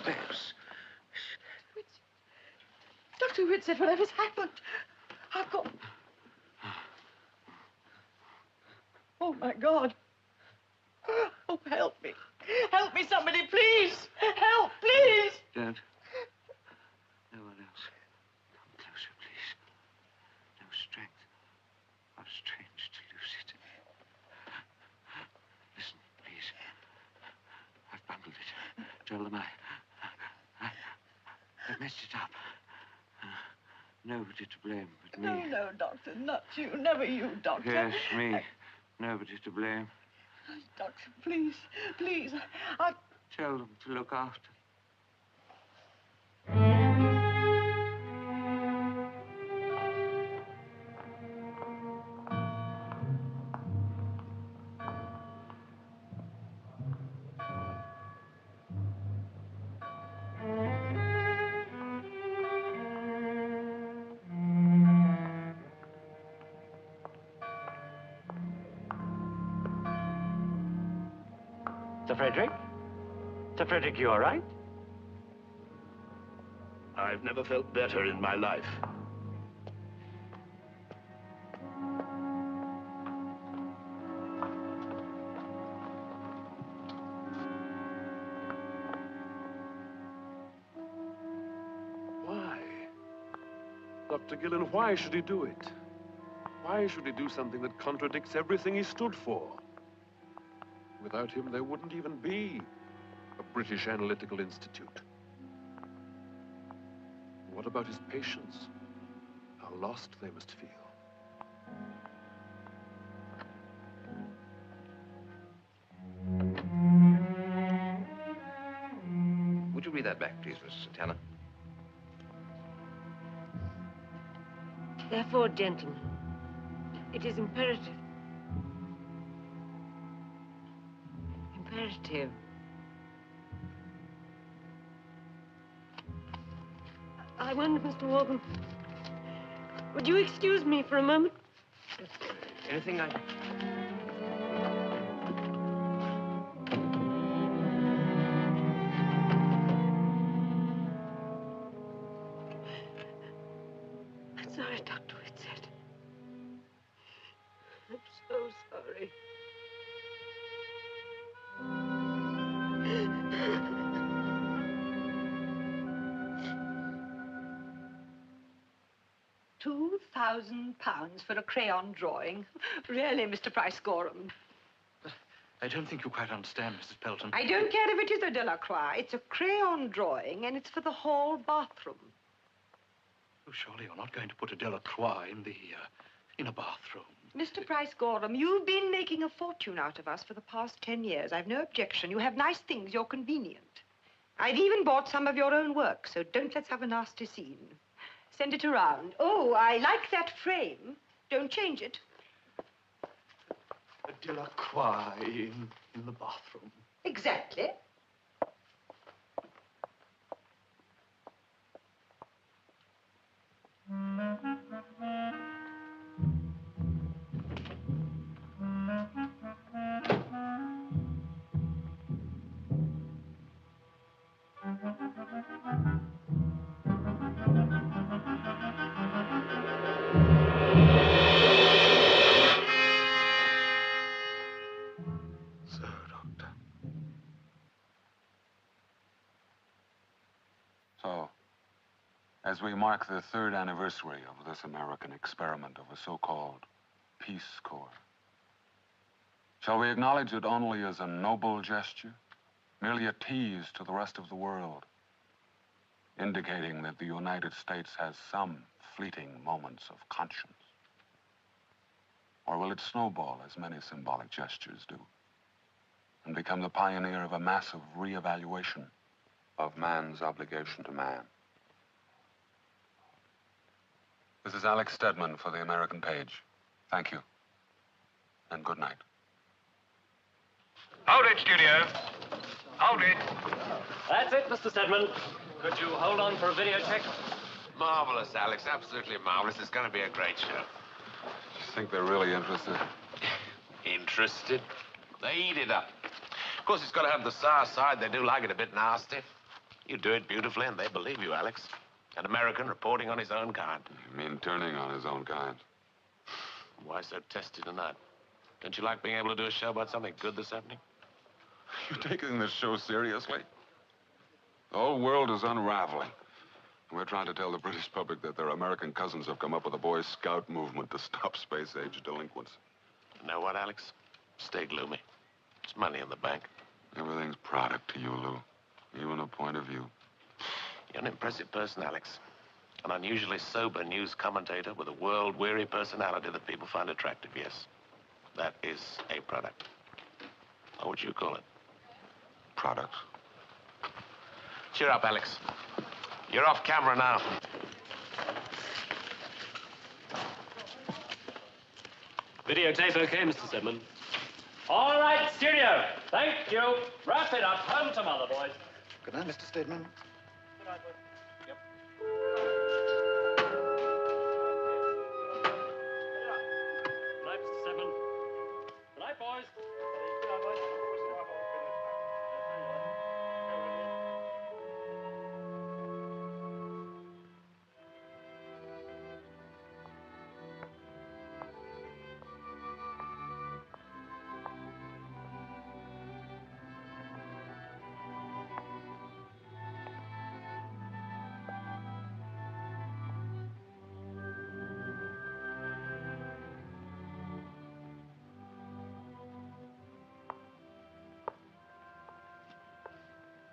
Babs. Dr. Whitsett, whatever's happened? I've got... Oh, my God. Oh, help me. Help me, somebody, please. Help, please. Don't. No one else. Come closer, please. No strength. How strange to lose it. Listen, please. I've bungled it. Tell them I messed it up. Nobody to blame but me. No, no, Doctor, not you. Never you, Doctor. Yes, me. Nobody to blame. Doctor, please, please. Tell them to look after. Sir Frederick? Sir Frederick, you all right? I've never felt better in my life. Why? Dr. Gillen, why should he do it? Why should he do something that contradicts everything he stood for? Without him, there wouldn't even be a British Analytical Institute. What about his patients? How lost they must feel. Would you read that back, please, Mrs. Santana? Therefore, gentlemen, it is imperative. Imperative. I wonder, Mr. Waltham, would you excuse me for a moment? Anything I... I'm sorry, Dr. Whitsett. I'm so sorry. 2,000 pounds for a crayon drawing. Really, Mr. Price-Gorham. I don't think you quite understand, Mrs. Pelton. I don't care if it is a Delacroix. It's a crayon drawing, and it's for the hall bathroom. Oh, surely you're not going to put a Delacroix in a bathroom. Mr. Price-Gorham, you've been making a fortune out of us for the past 10 years. I've no objection. You have nice things. You're convenient. I've even bought some of your own work, so don't let's have a nasty scene. Send it around. Oh, I like that frame. Don't change it. A Delacroix in the bathroom. Exactly. So, as we mark the 3rd anniversary of this American experiment of a so-called Peace Corps, shall we acknowledge it only as a noble gesture, merely a tease to the rest of the world, indicating that the United States has some fleeting moments of conscience? Or will it snowball as many symbolic gestures do, and become the pioneer of a massive reevaluation of man's obligation to man? This is Alex Stedman for the American Page. Thank you, and good night. Hold it, studio. Hold it. That's it, Mr. Stedman. Could you hold on for a video check? Marvelous, Alex. Absolutely marvelous. It's going to be a great show. I think they're really interested. Interested? They eat it up. Of course, it's got to have the sour side. They do like it a bit nasty. You do it beautifully, and they believe you, Alex. An American reporting on his own kind. You mean turning on his own kind? Why so testy tonight? Don't you like being able to do a show about something good this evening? You're taking this show seriously? The whole world is unraveling. We're trying to tell the British public that their American cousins have come up with a Boy Scout movement to stop space-age delinquents. You know what, Alex? Stay gloomy. It's money in the bank. Everything's product to you, Lou. Even a point of view. You're an impressive person, Alex. An unusually sober news commentator with a world-weary personality that people find attractive, yes. That is a product. What would you call it? Product. Cheer up, Alex. You're off camera now. Videotape okay, Mr. Stedman? All right, studio. Thank you. Wrap it up. Home to mother, boys. Good night, Mr. Stedman. Good night, boys. Yep. Good night, Mr. Stedman. Good night, boys. Good night, boys.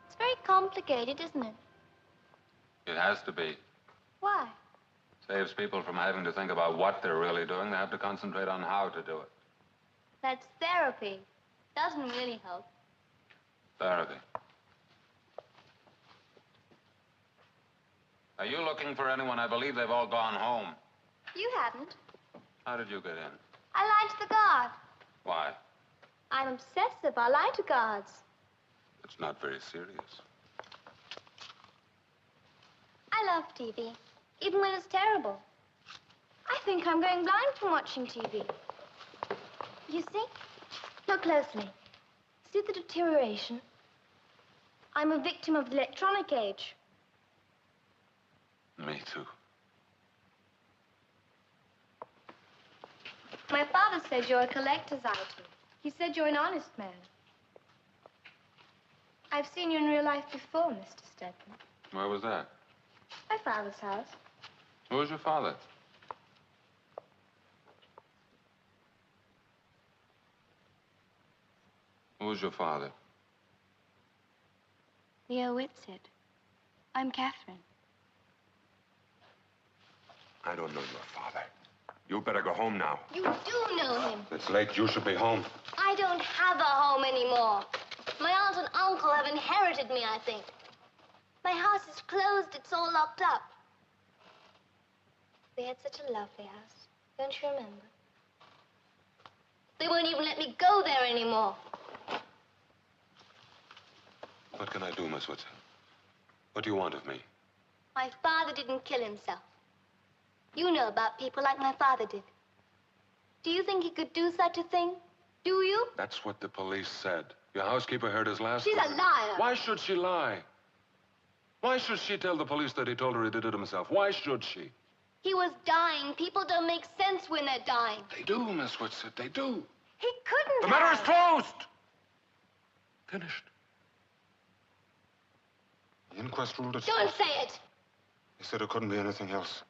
It's very complicated, isn't it? It has to be. Why? Saves people from having to think about what they're really doing. They have to concentrate on how to do it. That's therapy. Doesn't really help. Therapy. Are you looking for anyone? I believe they've all gone home. You haven't. How did you get in? I lied to the guard. Why? I'm obsessive. I lie to guards. It's not very serious. I love TV, even when it's terrible. I think I'm going blind from watching TV. You see? Look closely. See the deterioration? I'm a victim of the electronic age. Me too. My father said you're a collector's item. He said you're an honest man. I've seen you in real life before, Mr. Stedman. Where was that? My father's house. Who was your father? Who was your father? Leo Whitsitt. I'm Catherine. I don't know your father. You better go home now. You do know him. It's late. You should be home. I don't have a home anymore. My aunt and uncle have inherited me, I think. My house is closed. It's all locked up. They had such a lovely house. Don't you remember? They won't even let me go there anymore. What can I do, Miss Whitson? What do you want of me? My father didn't kill himself. You know about people like my father did. Do you think he could do such a thing? Do you? That's what the police said. Your housekeeper heard his last She's word. a liar. Why should she lie? Why should she tell the police that he told her he did it himself? Why should she? He was dying. People don't make sense when they're dying. They do, Miss Whitson. They do. He couldn't The matter is closed. Finished. The inquest ruled it. Don't say it. He said it couldn't be anything else.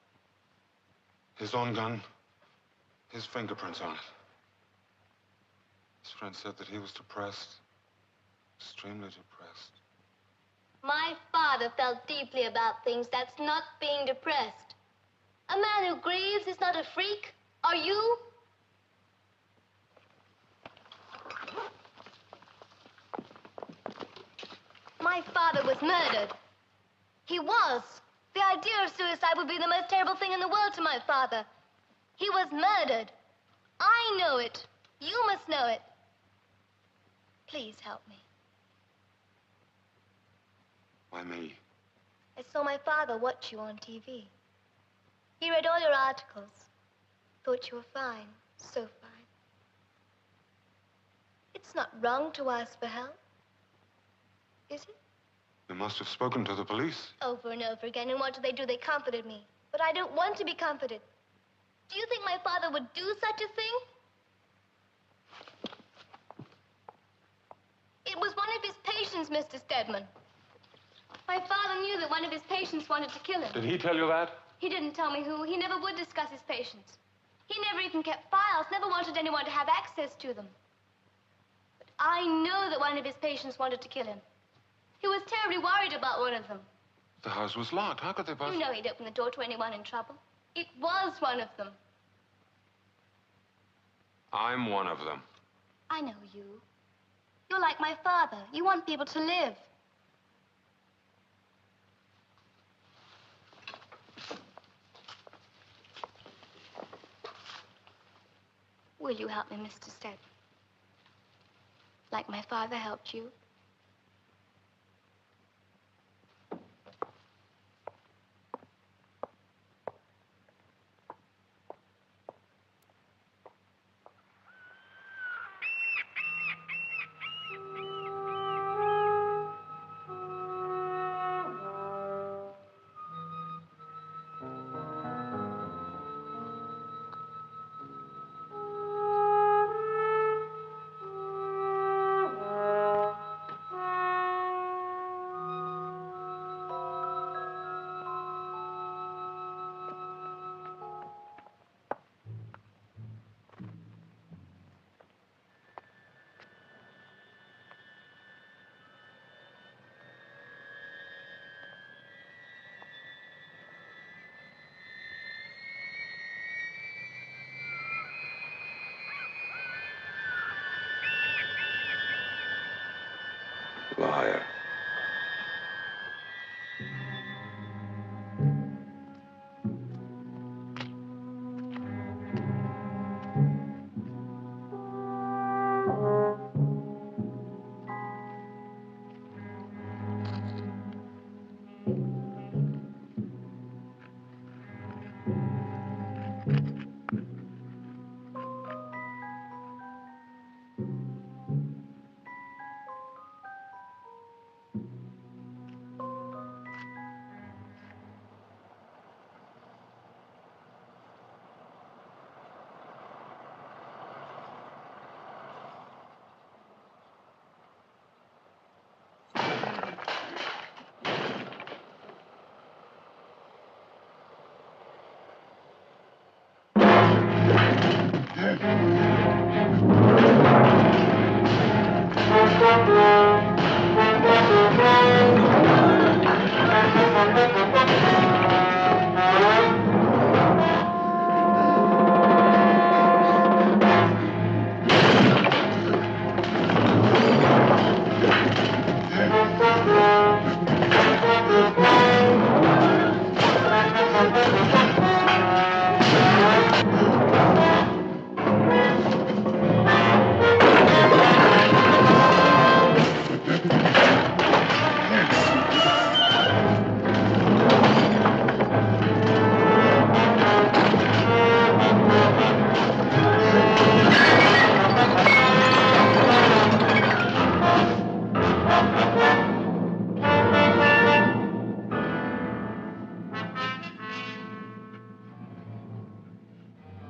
His own gun, his fingerprints on it. His friend said that he was depressed, extremely depressed. My father felt deeply about things. That's not being depressed. A man who grieves is not a freak. Are you? My father was murdered. He was. The idea of suicide would be the most terrible thing in the world to my father. He was murdered. I know it. You must know it. Please help me. Why me? I saw my father watch you on TV. He read all your articles. Thought you were fine. So fine. It's not wrong to ask for help. Is it? You must have spoken to the police. Over and over again, and what do? They comforted me. But I don't want to be comforted. Do you think my father would do such a thing? It was one of his patients, Mr. Stedman. My father knew that one of his patients wanted to kill him. Did he tell you that? He didn't tell me who. He never would discuss his patients. He never even kept files, never wanted anyone to have access to them. But I know that one of his patients wanted to kill him. He was terribly worried about one of them. The house was locked. How could they possibly... You know he'd open the door to anyone in trouble. It was one of them. I'm one of them. I know you. You're like my father. You want people to live. Will you help me, Mr. Stedman? Like my father helped you? Liar.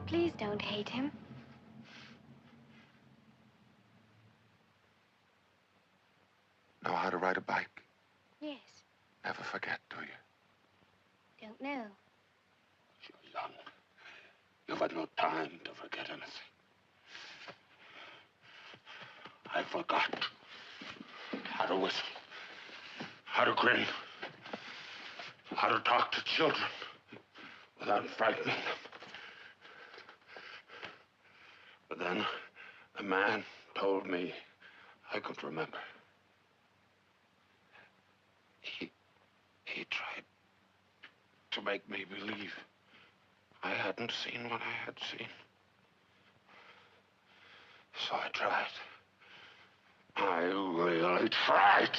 Please don't hate him. Know how to ride a bike? Yes. Never forget, do you? Don't know. You're young. You've had no time to forget anything. I forgot how to whistle, how to grin, how to talk to children without frightening them. But then a man told me I could remember. He tried to make me believe I hadn't seen what I had seen. So I tried. I really tried.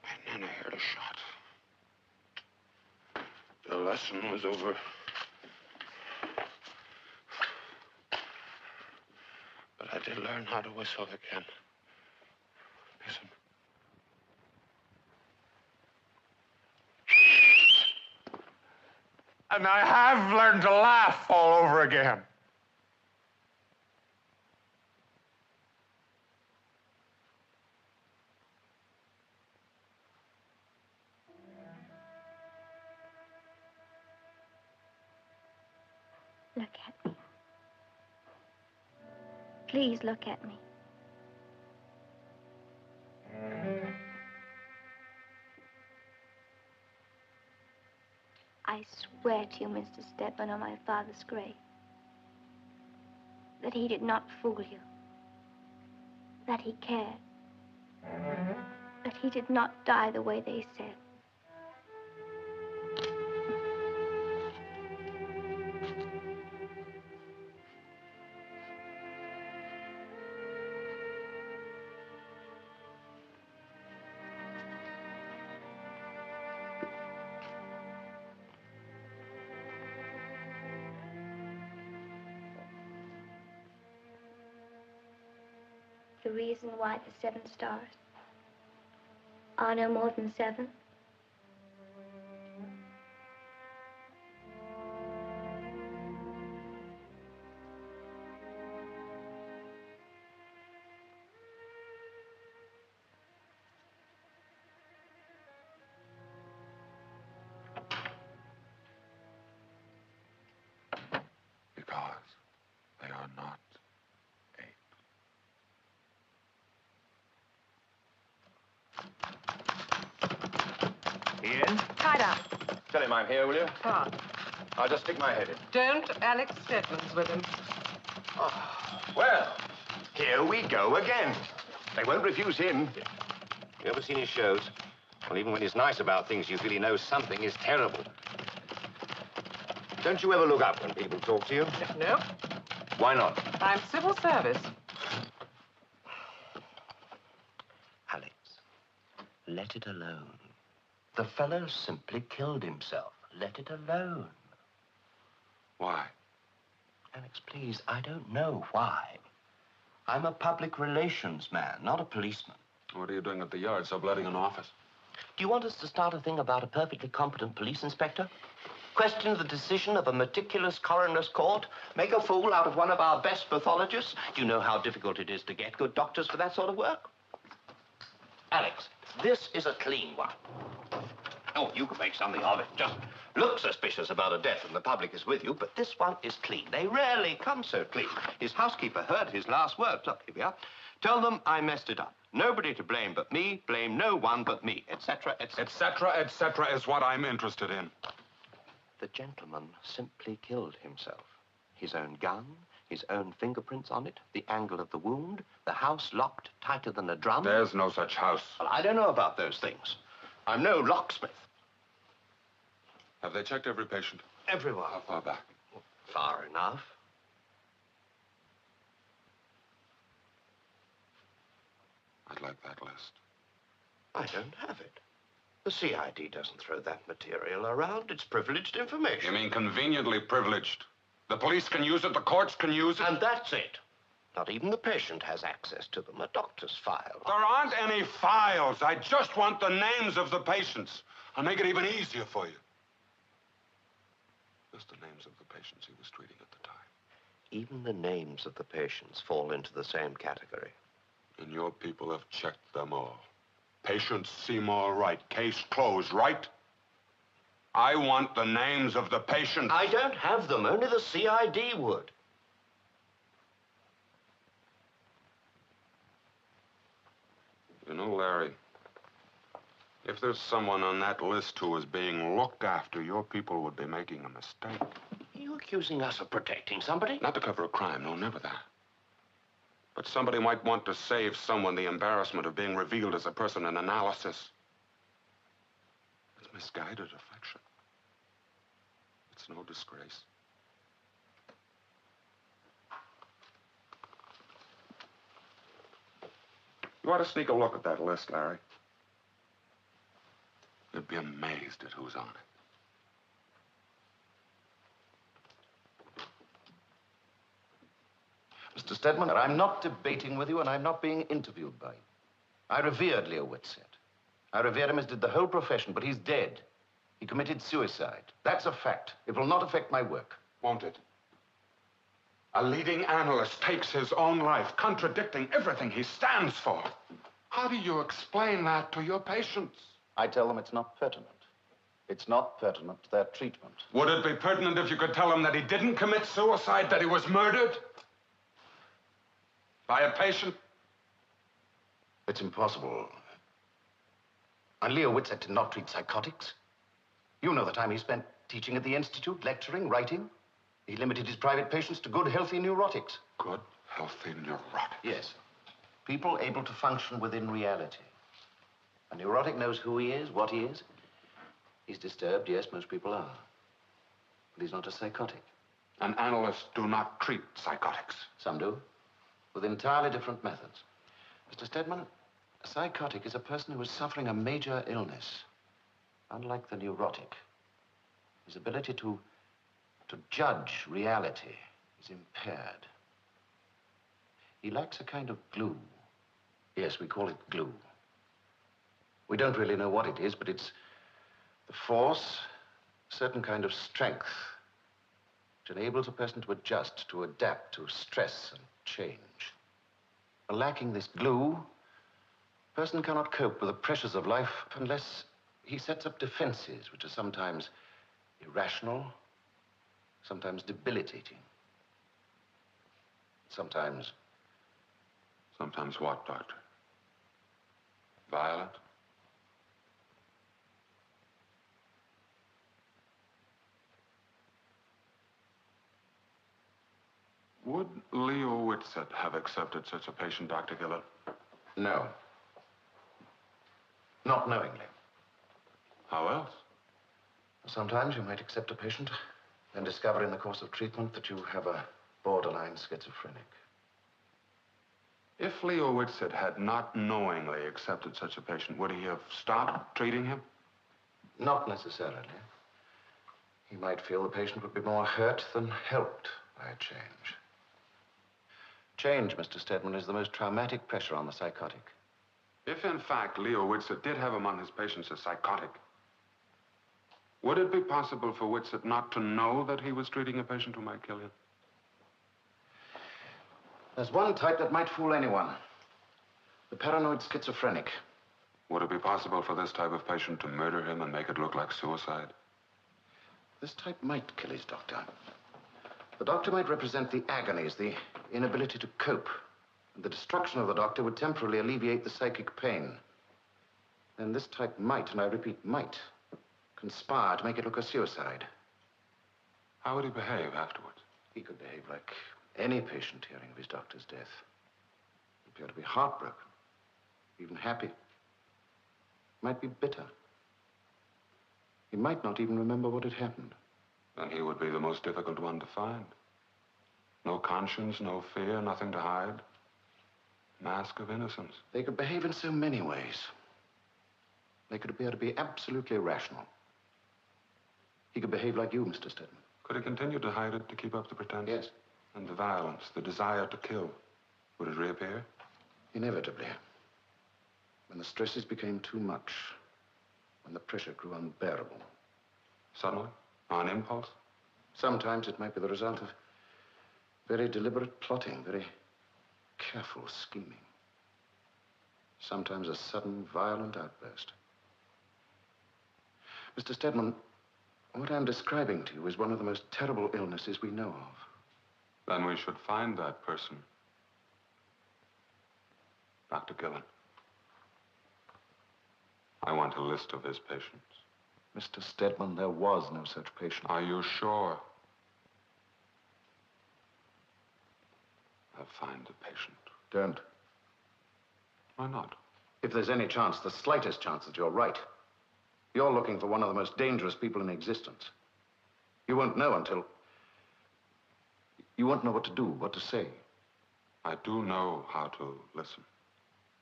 And then I heard a shot. The lesson was over. But I did learn how to whistle again. And I have learned to laugh all over again. Look at me. Please look at me. I swear to you, Mr. Stedman, on my father's grave, that he did not fool you, that he cared, that he did not die the way they said. The reason why the 7 stars are no more than 7? Because they are not 8. Ian? Tied up. Tell him I'm here, will you? Ah. I'll just stick my head in. Don't. Alex Stedman's with him. Well, here we go again. They won't refuse him. You ever seen his shows? Well, even when he's nice about things, you feel he knows something is terrible. Don't you ever look up when people talk to you? No. Why not? I'm civil service. Alex, let it alone. The fellow simply killed himself. Let it alone. Why? Alex, please, I don't know why. I'm a public relations man, not a policeman. What are you doing at the yard, subletting an office? Do you want us to start a thing about a perfectly competent police inspector? Question the decision of a meticulous coroner's court? Make a fool out of one of our best pathologists? Do you know how difficult it is to get good doctors for that sort of work? Alex, this is a clean one. Oh, you can make something of it. Just look suspicious about a death and the public is with you, but this one is clean. They rarely come so clean. His housekeeper heard his last words. Look, here we are. Tell them I messed it up. Nobody to blame but me. Blame no one but me, etc., etc. Etc., etc. is what I'm interested in. The gentleman simply killed himself. His own gun, his own fingerprints on it, the angle of the wound, the house locked tighter than a drum. There's no such house. Well, I don't know about those things. I'm no locksmith. Have they checked every patient? Everyone. How far back? Far enough. I'd like that list. I don't have it. The CID doesn't throw that material around. It's privileged information. You mean conveniently privileged? The police can use it, the courts can use it? And that's it. Not even the patient has access to them. A doctor's file. There aren't any files. I just want the names of the patients. I'll make it even easier for you. Just the names of the patients he was treating at the time. Even the names of the patients fall into the same category. And your people have checked them all. Patient Seymour Wright. Case closed, right? I want the names of the patients. I don't have them. Only the CID would. You know, Larry, if there's someone on that list who is being looked after, your people would be making a mistake. Are you accusing us of protecting somebody? Not to cover a crime, no, never that. But somebody might want to save someone the embarrassment of being revealed as a person in analysis. It's misguided affection. It's no disgrace. You ought to sneak a look at that list, Larry. You'd be amazed at who's on it. Mr. Stedman, I'm not debating with you, and I'm not being interviewed by you. I revered Leo Whitsett. I revered him as did the whole profession, but he's dead. He committed suicide. That's a fact. It will not affect my work. Won't it? A leading analyst takes his own life, contradicting everything he stands for. How do you explain that to your patients? I tell them it's not pertinent. It's not pertinent to their treatment. Would it be pertinent if you could tell him that he didn't commit suicide, that he was murdered? By a patient? It's impossible. And Leo Whitsett did not treat psychotics. You know the time he spent teaching at the Institute, lecturing, writing. He limited his private patients to good, healthy neurotics. Good, healthy neurotics? Yes. People able to function within reality. A neurotic knows who he is, what he is. He's disturbed, yes, most people are. But he's not a psychotic. And analysts do not treat psychotics. Some do, with entirely different methods. Mr. Stedman, a psychotic is a person who is suffering a major illness. Unlike the neurotic, his ability to judge reality is impaired. He lacks a kind of glue. Yes, we call it glue. We don't really know what it is, but it's the force, a certain kind of strength, which enables a person to adjust, to adapt to stress and change. Lacking this glue, a person cannot cope with the pressures of life unless he sets up defenses, which are sometimes irrational, sometimes debilitating, sometimes... Sometimes what, Doctor? Violent? Would Leo Whitsett have accepted such a patient, Dr. Gillen? No. Not knowingly. How else? Sometimes you might accept a patient and discover in the course of treatment that you have a borderline schizophrenic. If Leo Whitsett had not knowingly accepted such a patient, would he have stopped treating him? Not necessarily. He might feel the patient would be more hurt than helped by a change. Change, Mr. Stedman, is the most traumatic pressure on the psychotic. If, in fact, Leo Whitsett did have among his patients a psychotic, would it be possible for Whitsett not to know that he was treating a patient who might kill him? There's one type that might fool anyone. The paranoid schizophrenic. Would it be possible for this type of patient to murder him and make it look like suicide? This type might kill his doctor. The doctor might represent the agonies, the inability to cope. And the destruction of the doctor would temporarily alleviate the psychic pain. Then this type might, and I repeat, might, conspire to make it look a suicide. How would he behave afterwards? He could behave like any patient hearing of his doctor's death. He'd appear to be heartbroken, even happy. He might be bitter. He might not even remember what had happened. Then he would be the most difficult one to find. No conscience, no fear, nothing to hide. Mask of innocence. They could behave in so many ways. They could appear to be absolutely irrational. He could behave like you, Mr. Stedman. Could he continue to hide it to keep up the pretense? Yes. And the violence, the desire to kill, would it reappear? Inevitably. When the stresses became too much, when the pressure grew unbearable. Suddenly? On impulse? Sometimes it might be the result of very deliberate plotting, very careful scheming. Sometimes a sudden, violent outburst. Mr. Stedman, what I'm describing to you is one of the most terrible illnesses we know of. Then we should find that person. Dr. Gillen. I want a list of his patients. Mr. Stedman, there was no such patient. Are you sure? I'll find the patient. Don't. Why not? If there's any chance, the slightest chance that you're right, you're looking for one of the most dangerous people in existence. You won't know until... You won't know what to do, what to say. I do know how to listen,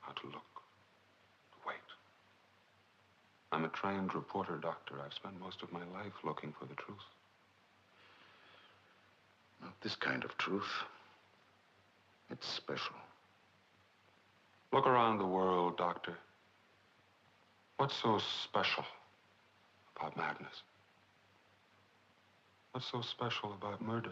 how to look, to wait. I'm a trained reporter, Doctor. I've spent most of my life looking for the truth. Not this kind of truth. It's special. Look around the world, Doctor. What's so special about madness? What's so special about murder?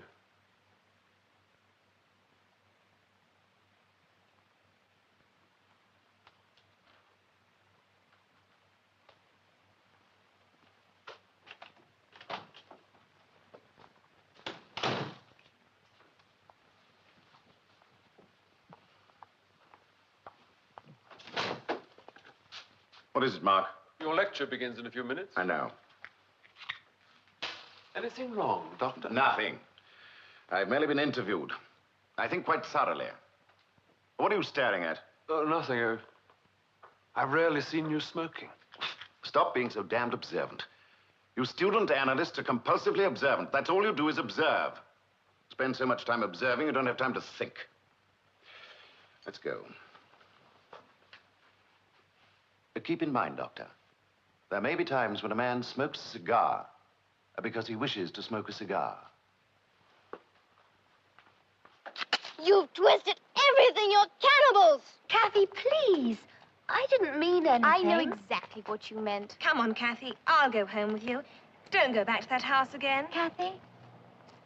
What is it, Mark? Your lecture begins in a few minutes. I know. Anything wrong, Doctor? Nothing. I've merely been interviewed. I think quite thoroughly. What are you staring at? Nothing. I've rarely seen you smoking. Stop being so damned observant. You student analysts are compulsively observant. That's all you do is observe. Spend so much time observing, you don't have time to think. Let's go. But keep in mind, Doctor, there may be times when a man smokes a cigar because he wishes to smoke a cigar. You've twisted everything. You're cannibals. Kathy, please. I didn't mean anything. I know exactly what you meant. Come on, Kathy. I'll go home with you. Don't go back to that house again. Kathy,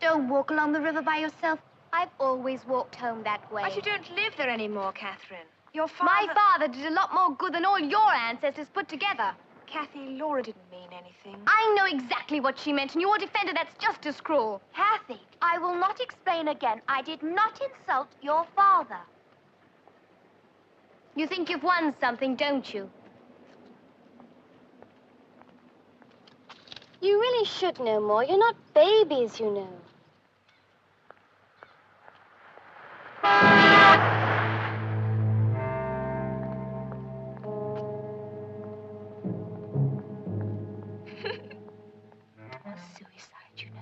don't walk along the river by yourself. I've always walked home that way. But you don't live there anymore, Catherine. Your father... My father did a lot more good than all your ancestors put together. Kathy, Laura didn't mean anything. I know exactly what she meant, and you're a defender that's just as cruel. Kathy, I will not explain again. I did not insult your father. You think you've won something, don't you? You really should know more. You're not babies, you know. Suicide, you know.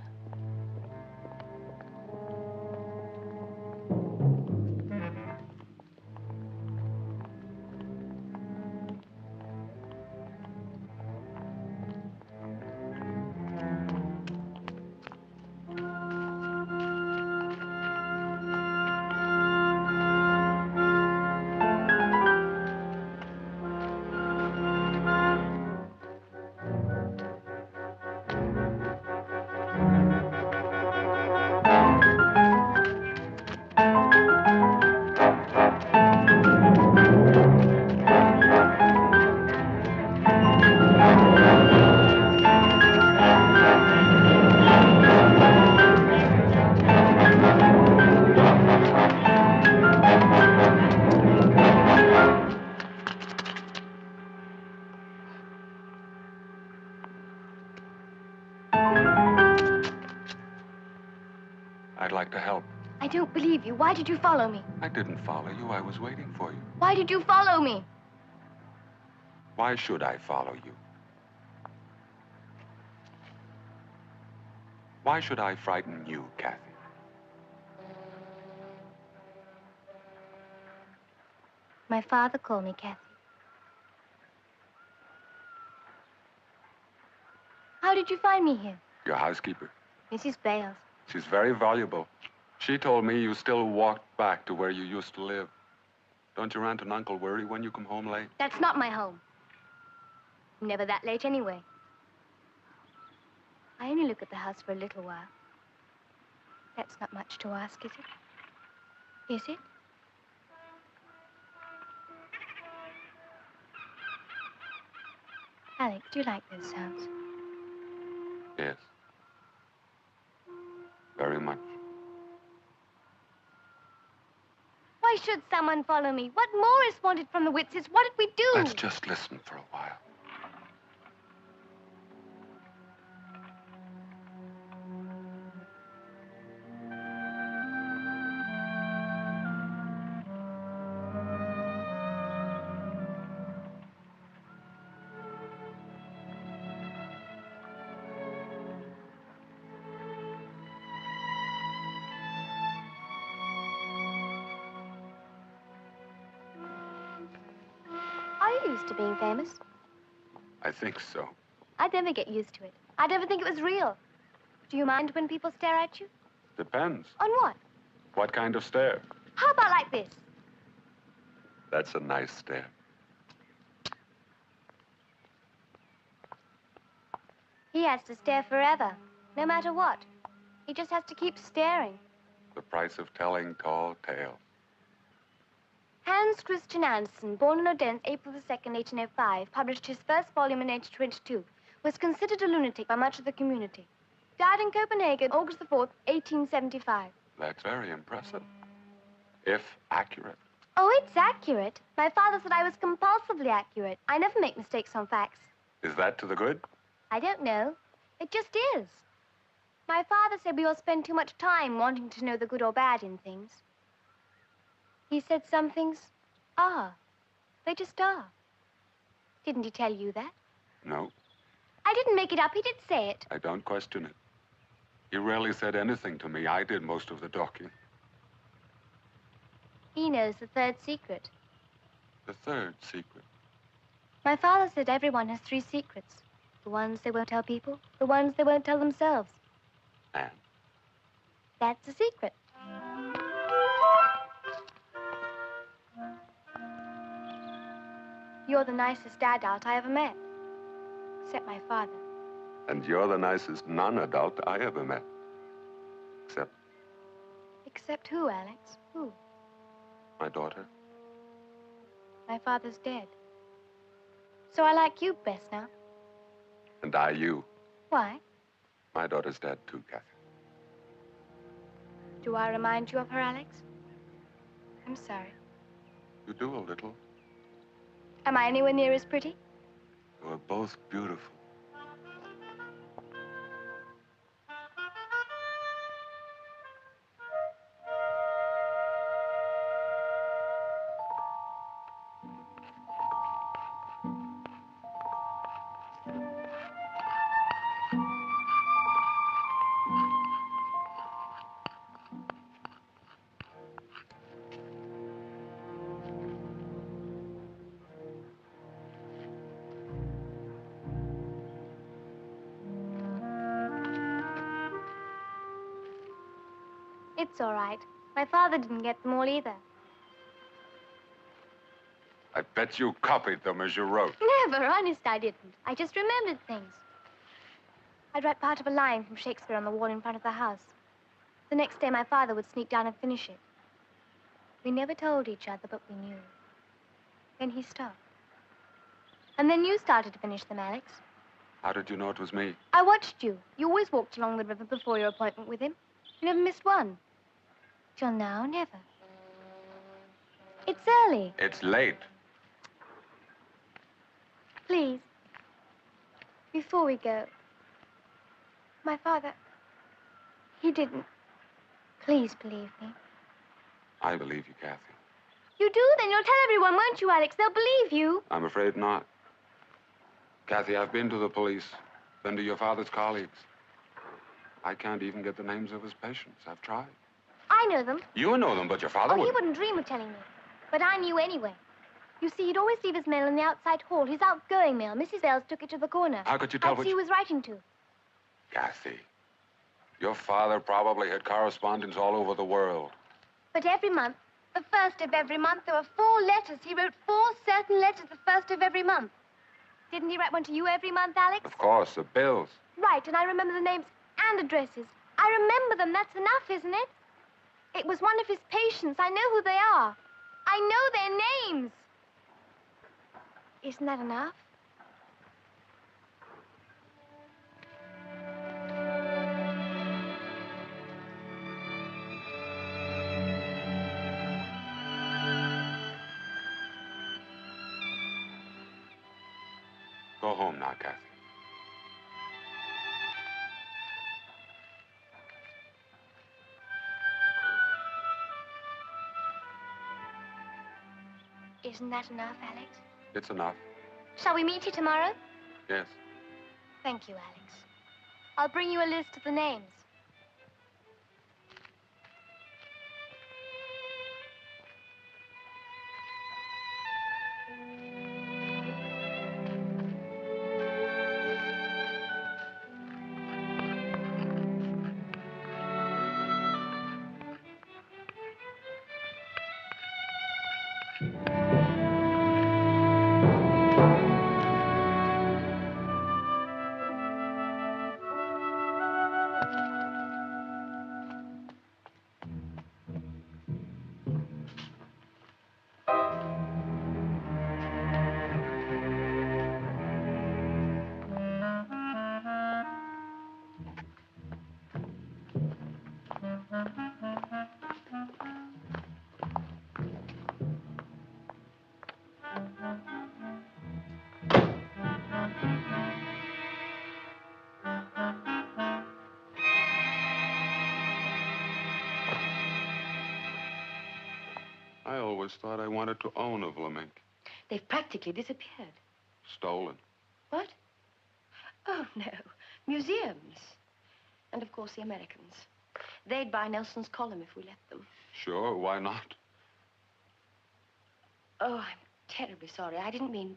I'd like to help. I don't believe you. Why did you follow me? I didn't follow you. I was waiting for you. Why did you follow me? Why should I follow you? Why should I frighten you, Kathy? My father called me Kathy. How did you find me here? Your housekeeper. Mrs. Bales. She's very valuable. She told me you still walked back to where you used to live. Don't your aunt and uncle worry when you come home late? That's not my home. I'm never that late anyway. I only look at the house for a little while. That's not much to ask, is it? Is it? Alex, do you like those sounds? Yes. Very much. Why should someone follow me? What more is wanted from the Witzes? What did we do? Let's just listen for a while. Are you used to being famous? I think so. I'd never get used to it. I'd never think it was real. Do you mind when people stare at you? Depends. On what? What kind of stare? How about like this? That's a nice stare. has to stare forever, no matter what. He just has to keep staring. The price of telling tall tales. Hans Christian Andersen, born in Odense, April the 2nd, 1805, published his first volume in 1822, was considered a lunatic by much of the community. Died in Copenhagen, August the 4th, 1875. That's very impressive. If accurate. Oh, it's accurate. My father said I was compulsively accurate. I never make mistakes on facts. Is that to the good? I don't know. It just is. My father said we all spend too much time wanting to know the good or bad in things. He said some things are. They just are. Didn't he tell you that? No, I didn't make it up. He did say it. I don't question it. He rarely said anything to me. I did most of the talking. He knows the third secret. The third secret. My father said everyone has 3 secrets. The ones they won't tell people, the ones they won't tell themselves. And? That's a secret. You're the nicest adult I ever met. Except my father. And you're the nicest non-adult I ever met. Except Except who, Alex? Who? my daughter. My father's dead. So I like you best now. And I you. Why? My daughter's dead too, Kathy. Do I remind you of her, Alex? I'm sorry. You do a little. Am I anywhere near as pretty? You are both beautiful. It's all right. My father didn't get them all either. I bet you copied them as you wrote. Never, honest, I didn't. I just remembered things. I'd write part of a line from Shakespeare on the wall in front of the house. The next day, my father would sneak down and finish it. We never told each other, but we knew. Then he stopped. And then you started to finish them, Alex. How did you know it was me? I watched you. You always walked along the river before your appointment with him. You never missed one. Till now, never. It's early. It's late. Please, before we go, my father, he didn't. Please believe me. I believe you, Kathy. You do? Then you'll tell everyone, won't you, Alex? They'll believe you. I'm afraid not. Kathy, I've been to the police, been to your father's colleagues. I can't even get the names of his patients. I've tried. I know them. You know them, but your father He wouldn't. wouldn't dream of telling me. But I knew anyway. You see, he'd always leave his mail in the outside hall. His outgoing mail. Mrs. Bales took it to the corner. How could you tell I'd which... see who he was writing to. Kathy, your father probably had correspondents all over the world. But every month, the first of every month, there were 4 letters. He wrote 4 certain letters the first of every month. Didn't he write one to you every month, Alex? Of course, the bills. Right, and I remember the names and addresses. I remember them. That's enough, isn't it? It was one of his patients. I know who they are. I know their names. Isn't that enough? Go home now, Kathy. Isn't that enough, Alex? It's enough. Shall we meet here tomorrow? Yes. Thank you, Alex. I'll bring you a list of the names. always thought I wanted to own a Vlaminck. They've practically disappeared. Stolen. What? Oh, no. Museums. And, of course, the Americans. They'd buy Nelson's column if we let them. Sure, why not? Oh, I'm terribly sorry. I didn't mean...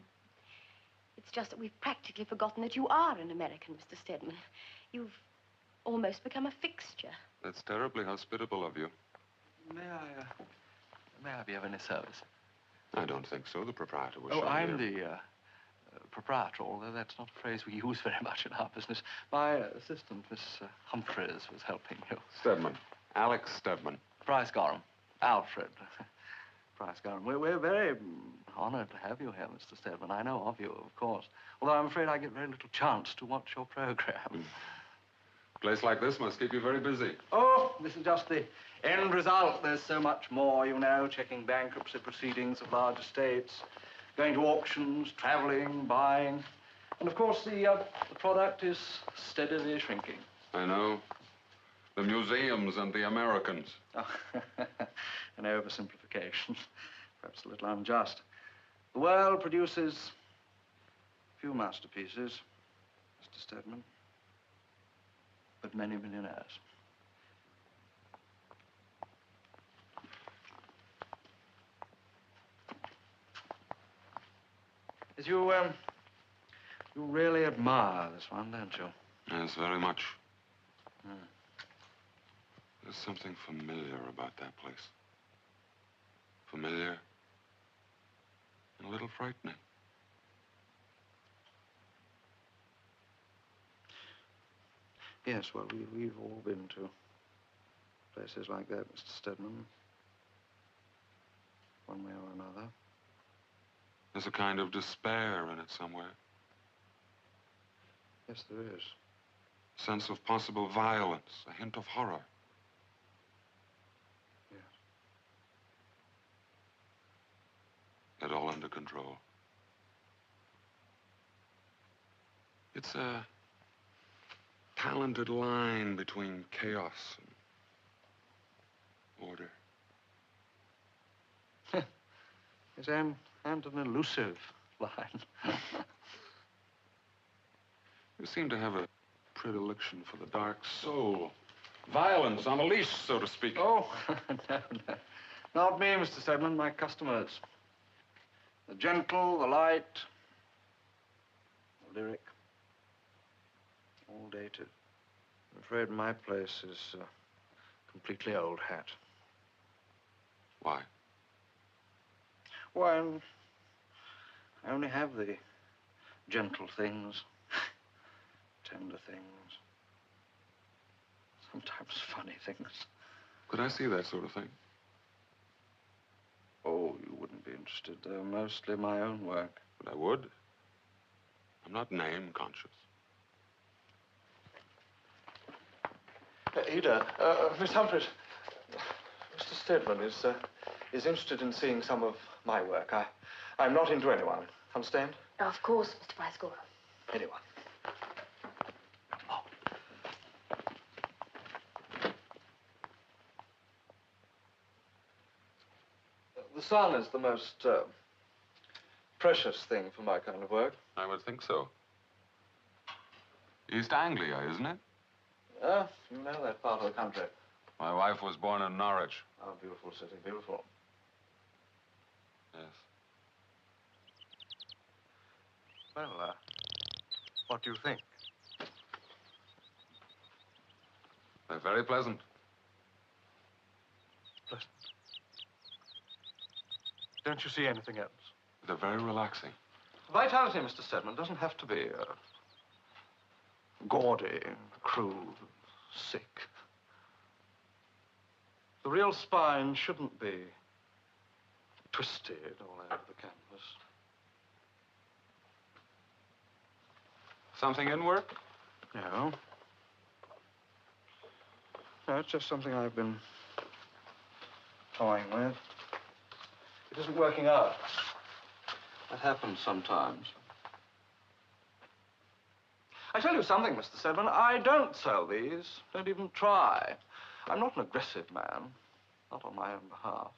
It's just that we've practically forgotten that you are an American, Mr. Stedman. You've almost become a fixture. That's terribly hospitable of you. May I be of any service? I don't think so. The proprietor was Oh, shown I'm here. the proprietor, although that's not a phrase we use very much in our business. My assistant, Miss Humphreys, was helping you. Stedman. Alex Stedman. Price Gorham. Alfred. Price Gorham. We're very honored to have you here, Mr. Stedman. I know of you, of course. Although I'm afraid I get very little chance to watch your program. A place like this must keep you very busy. Oh, this is just the end result. There's so much more, you know, checking bankruptcy proceedings of large estates, going to auctions, traveling, buying. And, of course, the product is steadily shrinking. I know. The museums and the Americans. Oh, an oversimplification. Perhaps a little unjust. The world produces few masterpieces, Mr. Stedman, but many millionaires. As you really admire this one, don't you? Yes, very much. Hmm. There's something familiar about that place. Familiar and a little frightening. Yes, well, we've all been to places like that, Mr. Stedman. One way or another. There's a kind of despair in it somewhere. Yes, there is. A sense of possible violence, a hint of horror. Yes. Yet all under control. It's a talented line between chaos and order. Yes, and an elusive line. You seem to have a predilection for the dark soul. Violence on a leash, so to speak. Oh, no. Not me, Mr. Stedman, my customers. The gentle, the light, the lyric. All dated. I'm afraid my place is completely old hat. Why? Well, I only have the gentle things, tender things, sometimes funny things. Could I see that sort of thing? Oh, you wouldn't be interested. They're mostly my own work. But I would. I'm not name conscious. Ada, Miss Humphreys, Mr. Stedman is interested in seeing some of my work. I'm not into anyone. Understand? Of course, Mr. Price Gorham. Anyone. The sun is the most precious thing for my kind of work. I would think so. East Anglia, isn't it? You know that part of the country. My wife was born in Norwich. Oh, beautiful city, beautiful. Yes. Well, what do you think? They're very pleasant. Pleasant. Don't you see anything else? They're very relaxing. Vitality, Mr. Stedman, doesn't have to be gaudy, crude, sick. The real spine shouldn't be twisted all over the canvas. Something in work? No. No, it's just something I've been toying with. It isn't working out. That happens sometimes. I tell you something, Mr. Stedman, I don't sell these. Don't even try. I'm not an aggressive man. Not on my own behalf.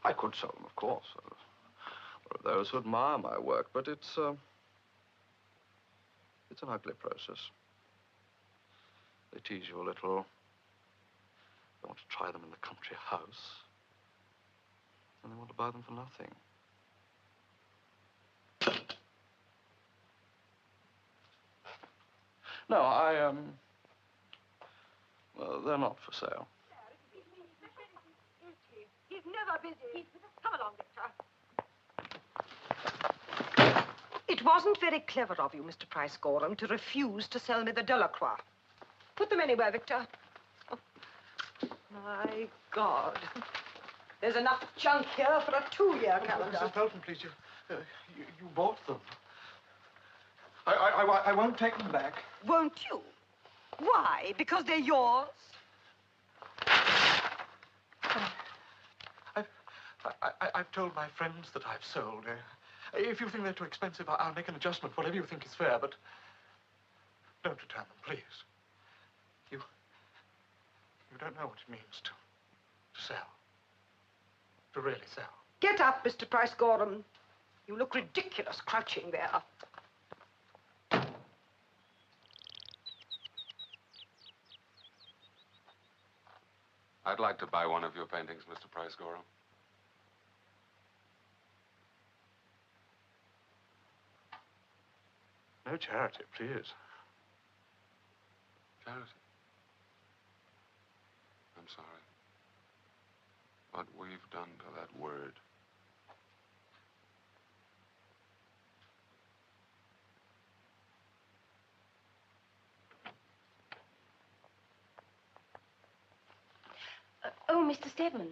I could sell them, of course. There are those who admire my work, but it's an ugly process. They tease you a little. They want to try them in the country house. And they want to buy them for nothing. No, well, they're not for sale. He's never busy. Come along, Victor. It wasn't very clever of you, Mr. Price Gorham, to refuse to sell me the Delacroix. Put them anywhere, Victor. Oh, my God. There's enough junk here for a 2-year calendar. Mrs. Felton, please, you bought them. I won't take them back. Won't you? Why? Because they're yours? I've told my friends that I've sold. If you think they're too expensive, I'll make an adjustment, whatever you think is fair, but don't return them, please. You don't know what it means to sell. To really sell. Get up, Mr. Price Gorham. You look ridiculous crouching there. I'd like to buy one of your paintings, Mr. Price Gorham. No charity, please. Charity? I'm sorry. What we've done to that word. Oh, Mr. Stedman,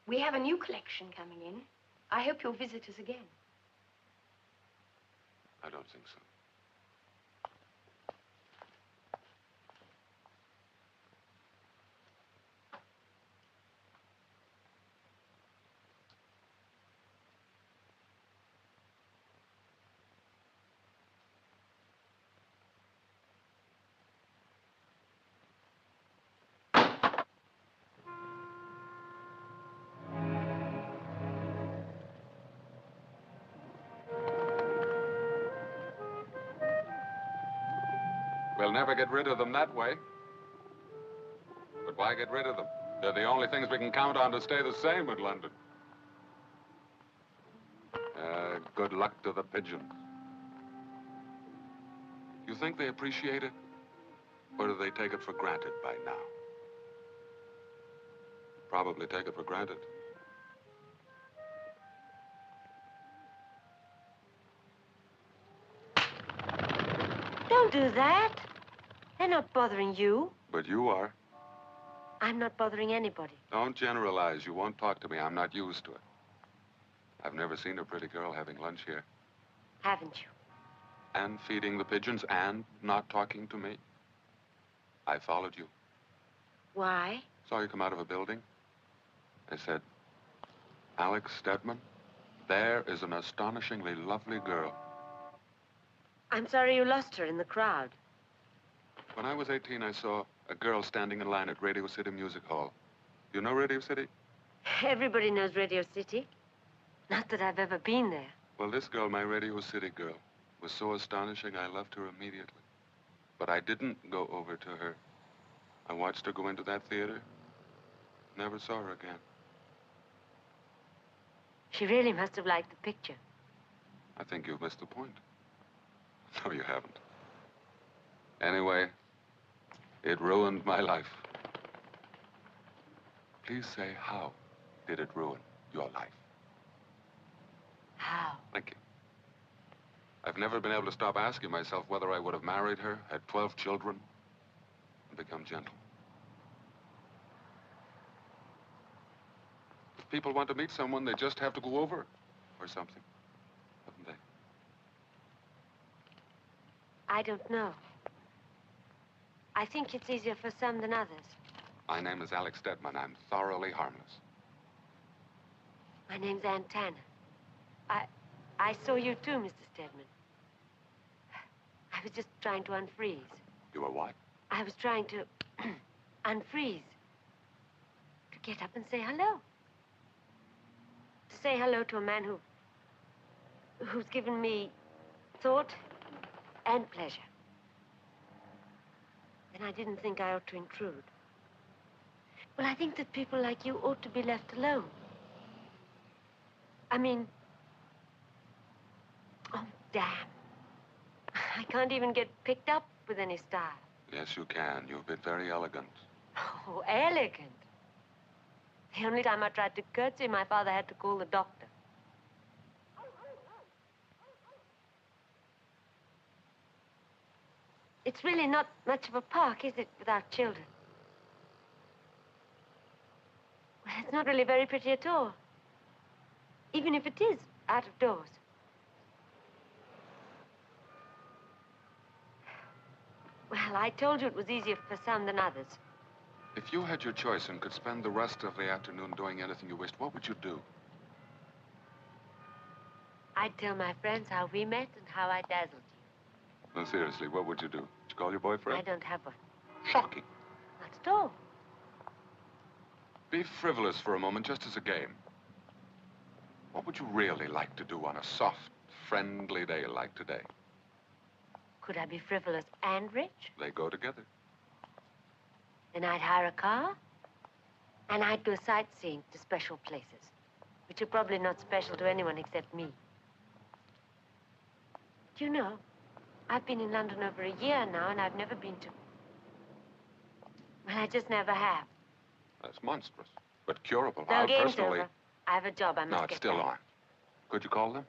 we have a new collection coming in. I hope you'll visit us again. I don't think so. We'll never get rid of them that way. But why get rid of them? They're the only things we can count on to stay the same in London. Good luck to the pigeons. You think they appreciate it? Or do they take it for granted by now? Probably take it for granted. Don't do that. They're not bothering you. But you are. I'm not bothering anybody. Don't generalize. You won't talk to me. I'm not used to it. I've never seen a pretty girl having lunch here. Haven't you? And feeding the pigeons and not talking to me. I followed you. Why? Saw you come out of a building. I said, Alex Stedman, there is an astonishingly lovely girl. I'm sorry you lost her in the crowd. When I was 18, I saw a girl standing in line at Radio City Music Hall. You know Radio City? Everybody knows Radio City. Not that I've ever been there. Well, this girl, my Radio City girl, was so astonishing, I loved her immediately. But I didn't go over to her. I watched her go into that theater. Never saw her again. She really must have liked the picture. I think you've missed the point. No, you haven't. Anyway, it ruined my life. Please say, how did it ruin your life? How? Thank you. I've never been able to stop asking myself whether I would have married her, had 12 children, and become gentle. If people want to meet someone, they just have to go over or something, haven't they? I don't know. I think it's easier for some than others. My name is Alex Stedman. I'm thoroughly harmless. My name's Aunt Tanner. I saw you too, Mr. Stedman. I was just trying to unfreeze. You were what? I was trying to unfreeze. To get up and say hello. say hello to a man who's given me thought and pleasure. Then I didn't think I ought to intrude. Well, I think that people like you ought to be left alone. I mean, oh, damn. I can't even get picked up with any style. Yes, you can. You've been very elegant. Oh, elegant. The only time I tried to curtsy, my father had to call the doctor. It's really not much of a park, is it, without children? Well, it's not really very pretty at all. Even if it is out of doors. Well, I told you it was easier for some than others. If you had your choice and could spend the rest of the afternoon doing anything you wished, what would you do? I'd tell my friends how we met and how I dazzled you. No, seriously, what would you do? Would you call your boyfriend? I don't have one. Shocking. Not at all. Be frivolous for a moment, just as a game. What would you really like to do on a soft, friendly day like today? Could I be frivolous and rich? They go together. Then I'd hire a car, and I'd go sightseeing to special places, which are probably not special to anyone except me. Do you know, I've been in London over a year now, and I've never been to... Well, I just never have. That's monstrous, but curable. No, I'll game's personally... over. I have a job I must No, it's get still back. on. Could you call them?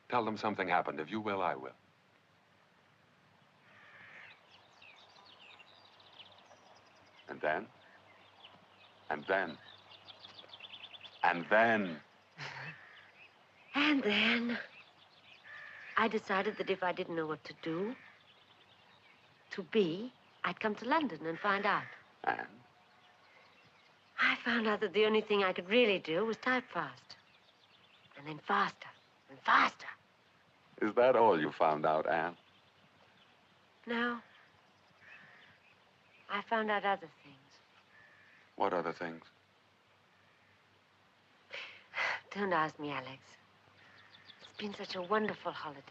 Tell them something happened. If you will, I will. And then? And then? And then? And then I decided that if I didn't know what to do, to be, I'd come to London and find out. And? I found out that the only thing I could really do was type fast. And then faster and faster. Is that all you found out, Anne? No. I found out other things. What other things? Don't ask me, Alex. It's been such a wonderful holiday.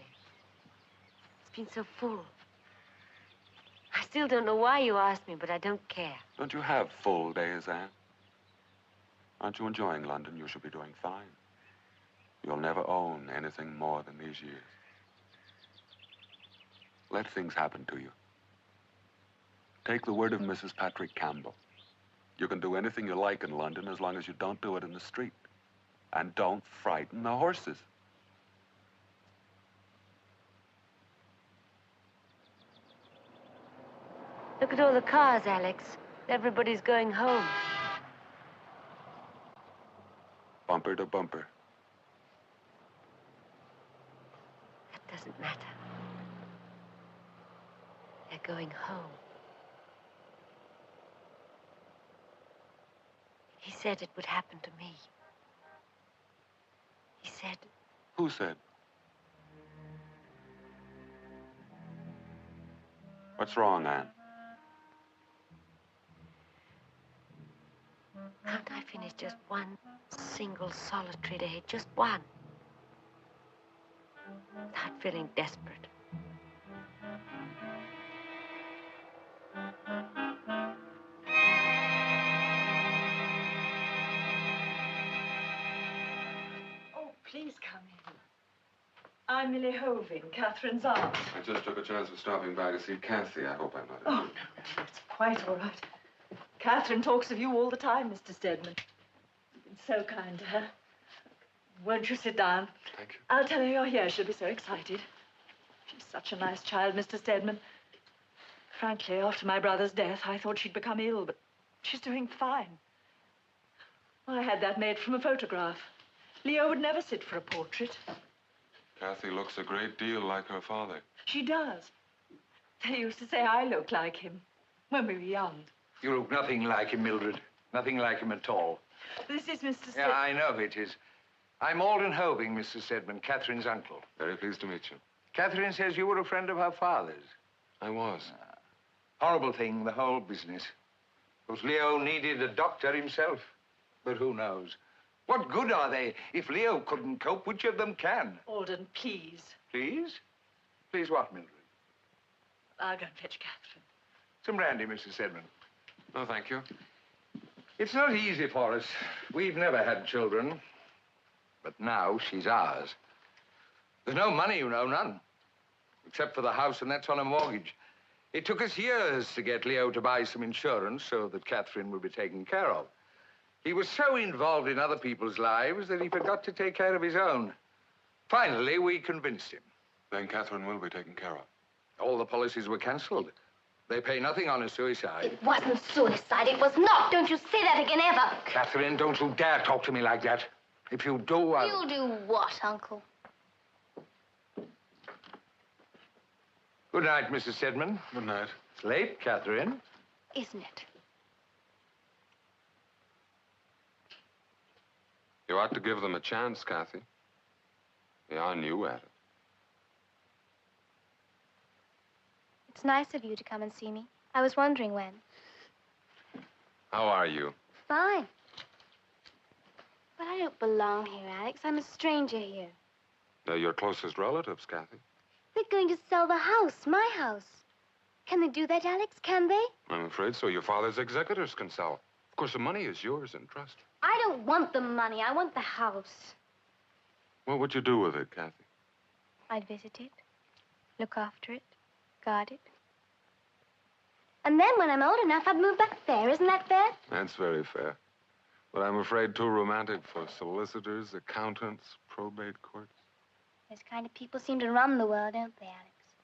It's been so full. I still don't know why you asked me, but I don't care. Don't you have full days, Anne? Aren't you enjoying London? You should be doing fine. You'll never own anything more than these years. Let things happen to you. Take the word of Mrs. Patrick Campbell. You can do anything you like in London as long as you don't do it in the street. And don't frighten the horses. Look at all the cars, Alex. Everybody's going home. Bumper to bumper. That doesn't matter. They're going home. He said it would happen to me. He said... Who said? What's wrong, Anne? Can't I finish just one single solitary day? Just one. Without feeling desperate. Oh, please come in. I'm Millie Hoving, Catherine's aunt. I just took a chance of stopping by to see Kathy. I hope I'm not... Oh, no, it's quite all right. Catherine talks of you all the time, Mr. Stedman. You've been so kind to her. Won't you sit down? Thank you. I'll tell her you're here. She'll be so excited. She's such a nice child, Mr. Stedman. Frankly, after my brother's death, I thought she'd become ill, but she's doing fine. I had that made from a photograph. Leo would never sit for a portrait. Kathy looks a great deal like her father. She does. They used to say I looked like him when we were young. You look nothing like him, Mildred. Nothing like him at all. This is Mr. Yeah, I know it is. I'm Alden Hoving, Mr. Stedman, Catherine's uncle. Very pleased to meet you. Catherine says you were a friend of her father's. I was. Horrible thing, the whole business. Because Leo needed a doctor himself. But who knows? What good are they? If Leo couldn't cope, which of them can? Alden, please. Please? Please what, Mildred? I'll go and fetch Catherine. Some brandy, Mrs. Stedman. No, thank you. It's not easy for us. We've never had children. But now she's ours. There's no money, you know, none. Except for the house, and that's on a mortgage. It took us years to get Leo to buy some insurance so that Catherine would be taken care of. He was so involved in other people's lives that he forgot to take care of his own. Finally, we convinced him. Then Catherine will be taken care of. All the policies were cancelled. They pay nothing on a suicide. It wasn't suicide. It was not. Don't you say that again, ever. Catherine, don't you dare talk to me like that. If you do, I'll... You'll do what, Uncle? Good night, Mrs. Stedman. Good night. It's late, Catherine. Isn't it? You ought to give them a chance, Kathy. They are new at it. It's nice of you to come and see me. I was wondering when. How are you? Fine. But I don't belong here, Alex. I'm a stranger here. They're your closest relatives, Kathy. They're going to sell the house, my house. Can they do that, Alex? Can they? I'm afraid so. Your father's executors can sell. Of course, the money is yours in trust. I don't want the money. I want the house. What would you do with it, Kathy? I'd visit it, look after it, guard it. And then when I'm old enough, I'd move back there. Isn't that fair? That's very fair. But I'm afraid too romantic for solicitors, accountants, probate courts. Those kind of people seem to run the world, don't they, Alex?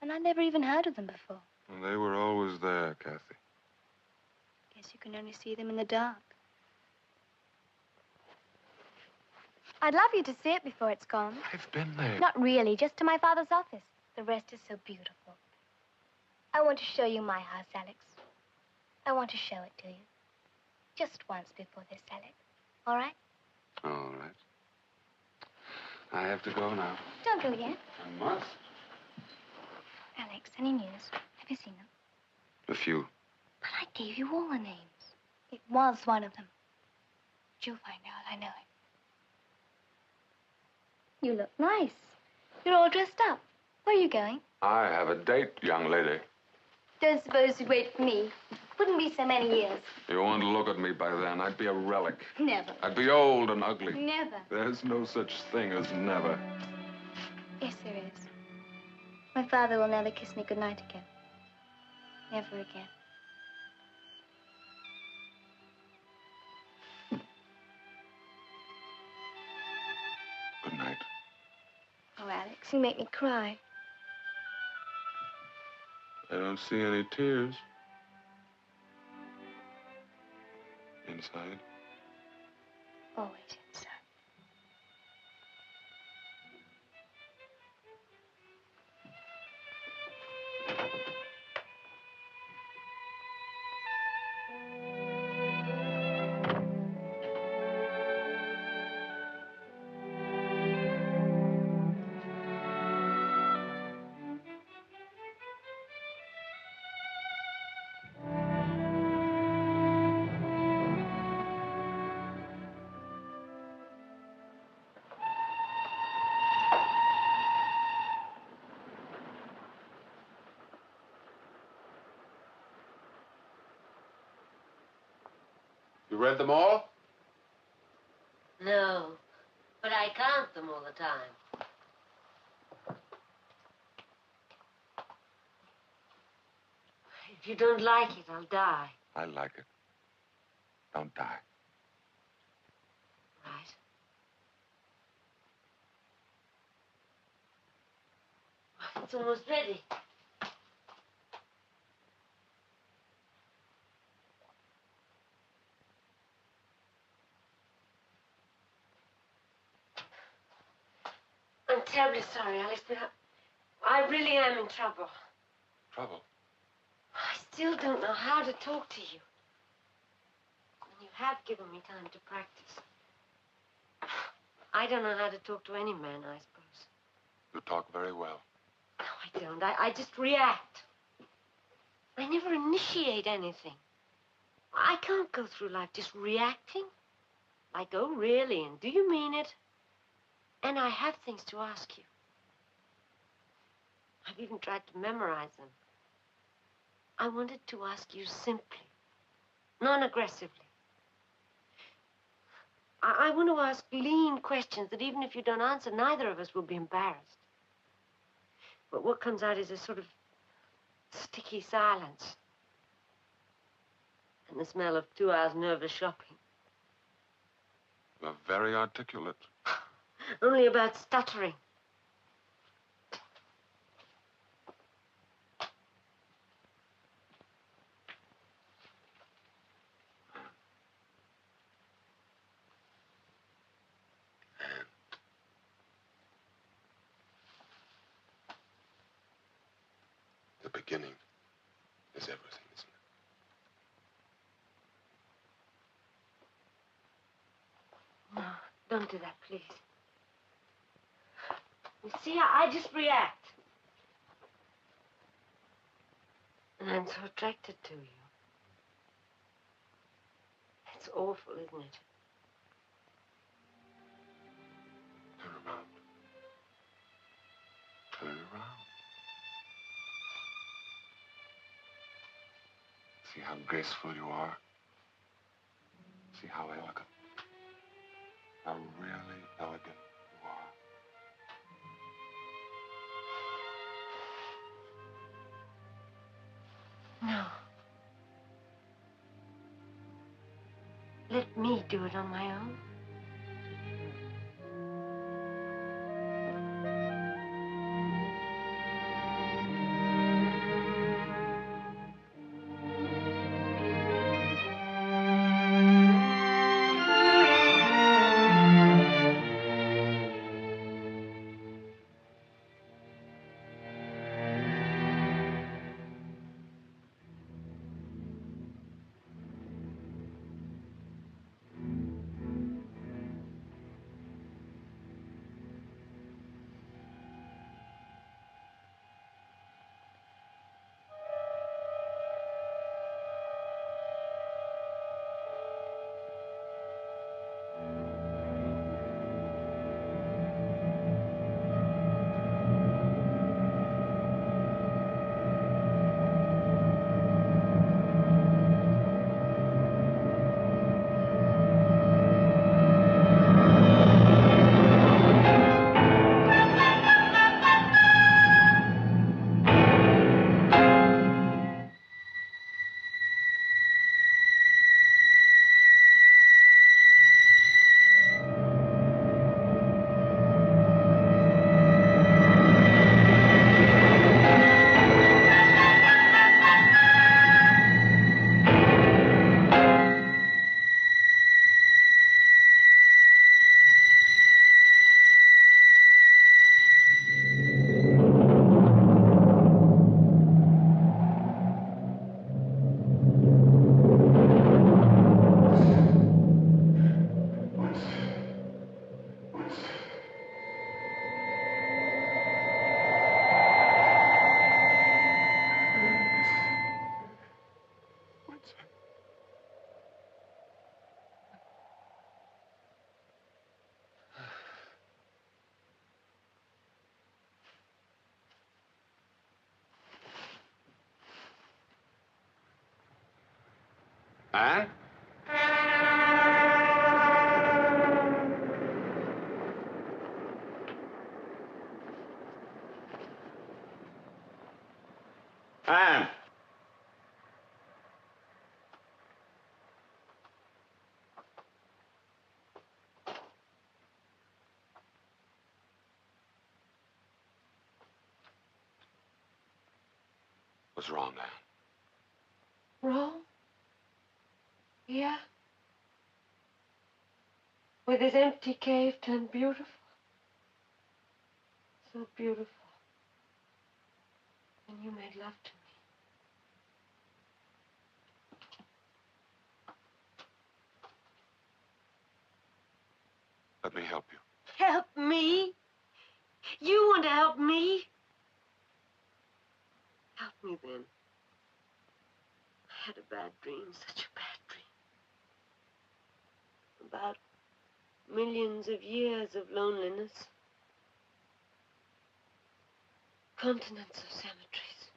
And I'd never even heard of them before. And they were always there, Kathy. Guess you can only see them in the dark. I'd love you to see it before it's gone. I've been there. Not really, just to my father's office. The rest is so beautiful. I want to show you my house, Alex. I want to show it to you. Just once before they sell it. All right? All right. I have to go now. Don't go yet. I must. Alex, any news? Have you seen them? A few. But I gave you all the names. It was one of them. But you'll find out. I know it. You look nice. You're all dressed up. Where are you going? I have a date, young lady. Don't suppose you'd wait for me. Wouldn't be so many years. You won't look at me by then. I'd be a relic. Never. I'd be old and ugly. Never. There's no such thing as never. Yes, there is. My father will never kiss me goodnight again. Never again. Good night. Oh, Alex, you make me cry. I don't see any tears. Inside. Always inside. You read them all? No, but I count them all the time. If you don't like it, I'll die. I like it. Don't die. Right. It's almost ready. I'm terribly sorry, Alex, but I really am in trouble. Trouble? I still don't know how to talk to you. And you have given me time to practice. I don't know how to talk to any man, I suppose. You talk very well. No, I don't. I just react. I never initiate anything. I can't go through life just reacting. Like, oh, really? And do you mean it? And I have things to ask you. I've even tried to memorize them. I wanted to ask you simply, non-aggressively. I want to ask lean questions that even if you don't answer, neither of us will be embarrassed. But what comes out is a sort of sticky silence. And the smell of 2 hours nervous shopping. You're very articulate. Only about stuttering. The beginning is everything, isn't it? No, don't do that, please. You see, I just react. And I'm so attracted to you. It's awful, isn't it? Turn around. Turn around. See how graceful you are? See how elegant? How really elegant you are. No. Let me do it on my own. Anne? Anne! What's wrong, Anne? Wrong? Yeah? Where this empty cave turned beautiful. So beautiful. And you made love to me. Let me help you. Help me? You want to help me? Help me then. I had a bad dream, such a bad dream. About Millions of years of loneliness. Continents of cemeteries.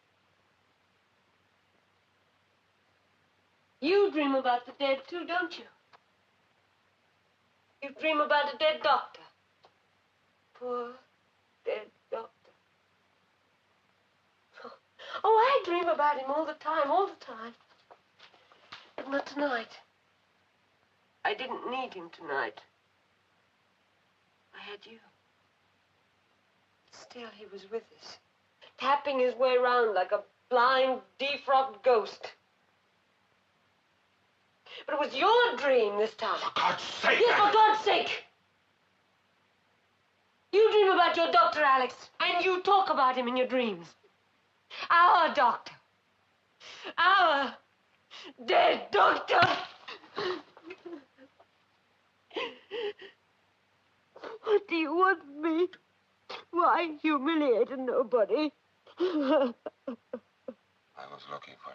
You dream about the dead too, don't you? You dream about a dead doctor. Poor dead doctor. Oh, I dream about him all the time. But not tonight. I didn't need him tonight. I had you. Still, he was with us, tapping his way around like a blind, defrocked ghost. But it was your dream this time. For God's sake! Yes, for God's sake! You dream about your doctor, Alex, and you talk about him in your dreams. Our doctor. Our dead doctor. What do you want of me? Why humiliate nobody? I was looking for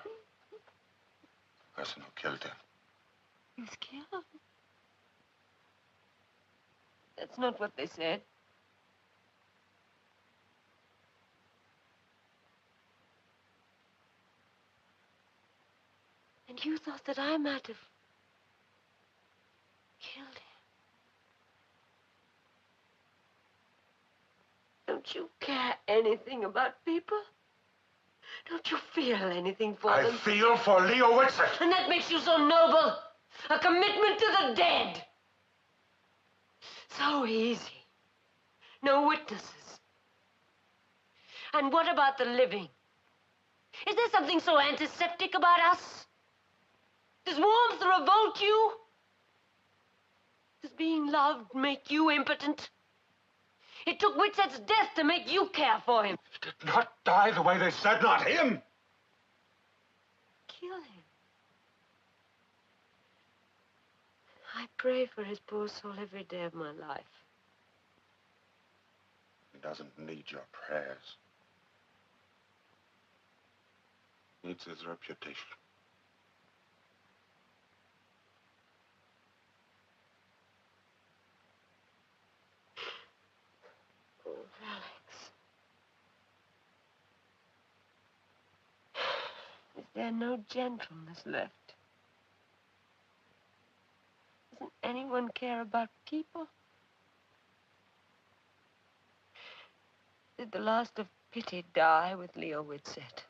the person who killed him. He was killed? That's not what they said. And you thought that I might have killed him. Don't you care anything about people? Don't you feel anything for them? I feel for Leo Whitsett. And that makes you so noble. A commitment to the dead. So easy. No witnesses. And what about the living? Is there something so antiseptic about us? Does warmth revolt you? Does being loved make you impotent? It took Whitsett's death to make you care for him. He did not die the way they said, not him. Kill him. I pray for his poor soul every day of my life. He doesn't need your prayers. He needs his reputation. Oh, Alex. Is there no gentleness left? Doesn't anyone care about people? Did the last of pity die with Leo Whitsett?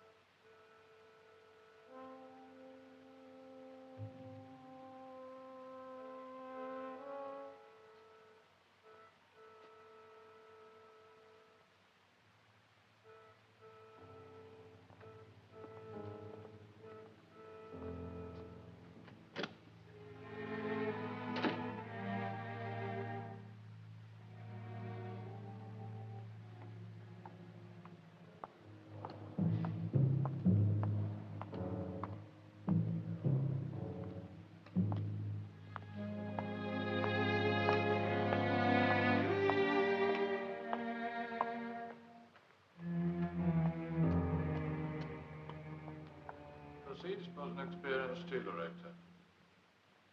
Proceeds was an experienced steel erector.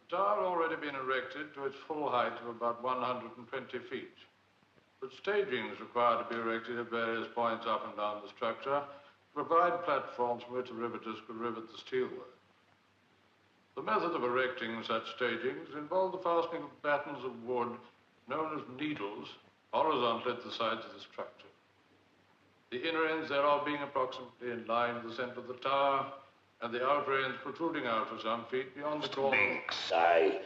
The tower had already been erected to its full height of about 120 feet. But stagings required to be erected at various points up and down the structure to provide platforms from which the riveters could rivet the steelwork. The method of erecting such stagings involved the fastening of battens of wood known as needles horizontally at the sides of the structure. The inner ends thereof being approximately in line with the center of the tower, and the outer ends protruding out for some feet beyond the corner. Minx, I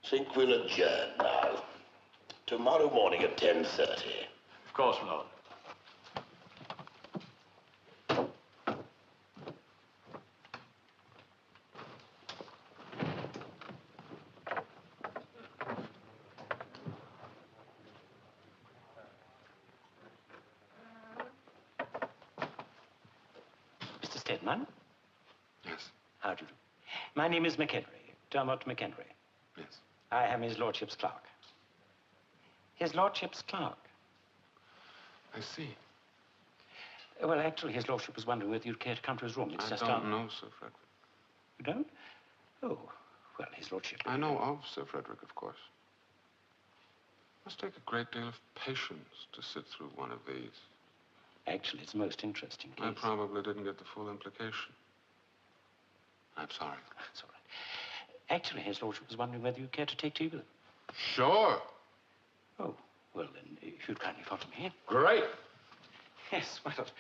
think we'll adjourn now. Tomorrow morning at 10:30. Of course, my lord. Mr. Stedman? Yes. How do you do? My name is McHenry, Dermot McHenry. Yes. I am his lordship's clerk. His lordship's clerk. I see. Well, actually, his lordship was wondering whether you'd care to come to his room. It's I just don't know Sir Frederick. You don't? Oh, well, his lordship. I know of Sir Frederick, of course. must take a great deal of patience to sit through one of these. Actually, it's a most interesting case. I probably didn't get the full implication. I'm sorry. That's all right. Actually, His Lordship was wondering whether you care to take tea with him. Sure. Oh, well, then, if you'd kindly follow me in. Great. Yes, why not?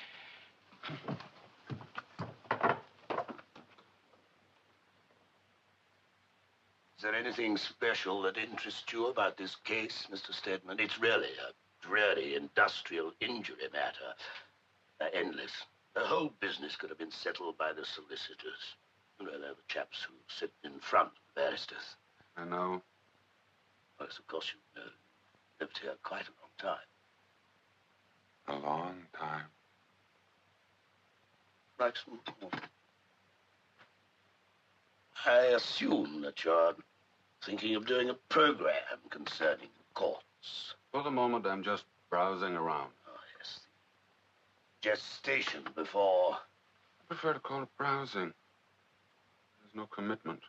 Is there anything special that interests you about this case, Mr. Stedman? It's really a dreary industrial injury matter. Endless. The whole business could have been settled by the solicitors. You know, they're the chaps who sit in front of the barristers. I know. Yes, of course, you know. Lived here quite a long time. A long time. Like some... I assume that you're thinking of doing a program concerning the courts. For the moment, I'm just browsing around. Oh, yes. Gestation before... I prefer to call it browsing. There's no commitment.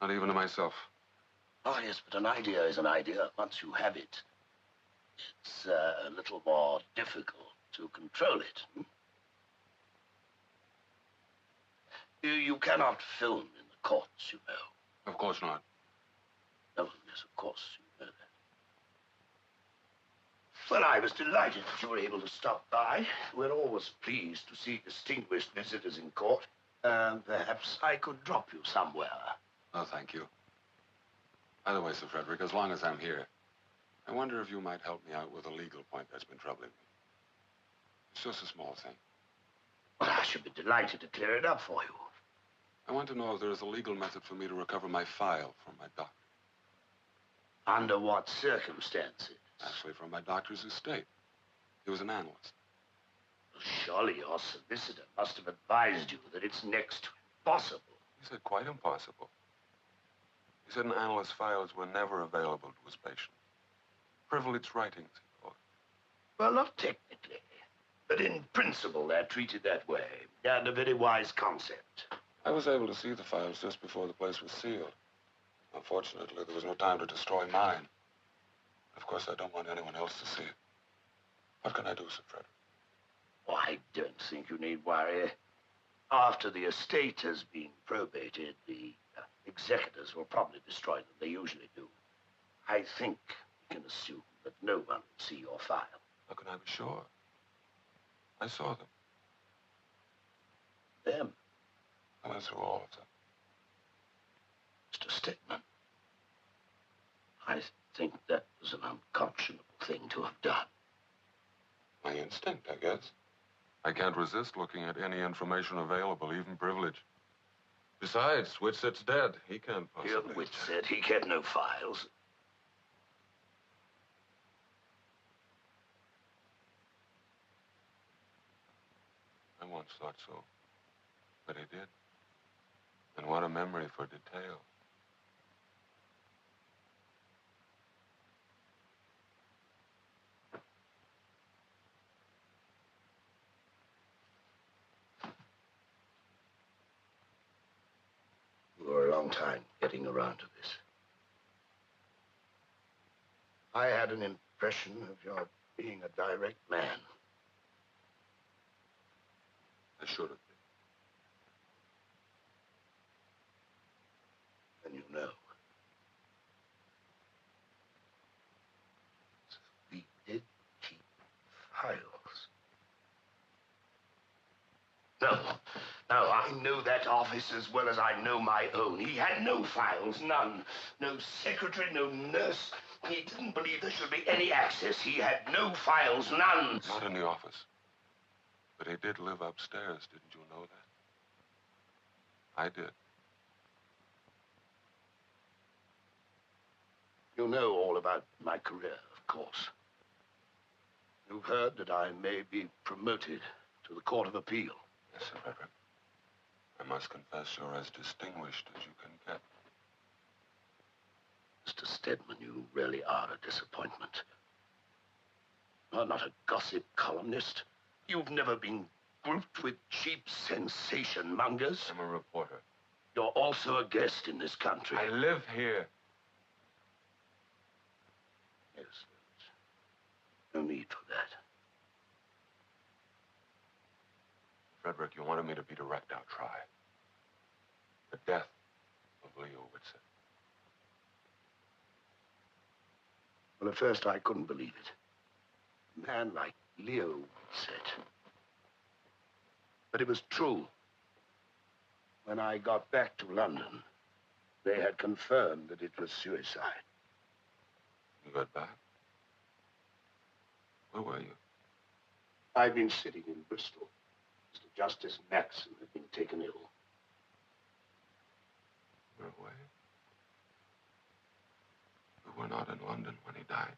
Not even to myself. Oh, yes, but an idea is an idea. Once you have it, it's a little more difficult to control it. Hmm? You cannot film in the courts, you know. Of course not. No, yes, of course, you know that. Well, I was delighted that you were able to stop by. We're always pleased to see distinguished visitors in court. Perhaps I could drop you somewhere. Oh, thank you. By the way, Sir Frederick, as long as I'm here, I wonder if you might help me out with a legal point that's been troubling me. It's just a small thing. Well, I should be delighted to clear it up for you. I want to know if there is a legal method for me to recover my file from my doctor. Under what circumstances? Actually, from my doctor's estate. He was an analyst. Surely your solicitor must have advised you that it's next to impossible. He said quite impossible. He said an analyst's files were never available to his patient. Privileged writings, he called it. Well, not technically, but in principle they're treated that way. And a very wise concept. I was able to see the files just before the place was sealed. Unfortunately, there was no time to destroy mine. Of course, I don't want anyone else to see it. What can I do, Sir Frederick? Oh, I don't think you need worry. After the estate has been probated, the executors will probably destroy them. They usually do. I think we can assume that no one will see your file. How can I be sure? I saw them. Them? I went through all of them. Mr. Stedman, I think that was an unconscionable thing to have done. My instinct, I guess. I can't resist looking at any information available, even privilege. Besides, Whitsett's dead. He can't possibly... Whitsett, he kept no files. I once thought so. But he did. And what a memory for detail. You were a long time getting around to this. I had an impression of your being a direct man. I should have And you know. We did keep files. No, I know that office as well as I know my own. He had no files, none. No secretary, no nurse. He didn't believe there should be any access. He had no files, none. Not in the office. But he did live upstairs, didn't you know that? I did. You know all about my career, of course. You've heard that I may be promoted to the Court of Appeal. Yes, Sir Frederick. I must confess you're as distinguished as you can get. Mr. Stedman, you really are a disappointment. You're not a gossip columnist. You've never been grouped with cheap sensation mongers. I'm a reporter. You're also a guest in this country. I live here. Frederick, you wanted me to be direct. I'll try. The death of Leo Whitsett. Well, at first I couldn't believe it. A man like Leo Whitsett. But it was true. When I got back to London, they had confirmed that it was suicide. You got back? Where were you? I've been sitting in Bristol. Mr. Justice Maxson had been taken ill. You were away? You were not in London when he died.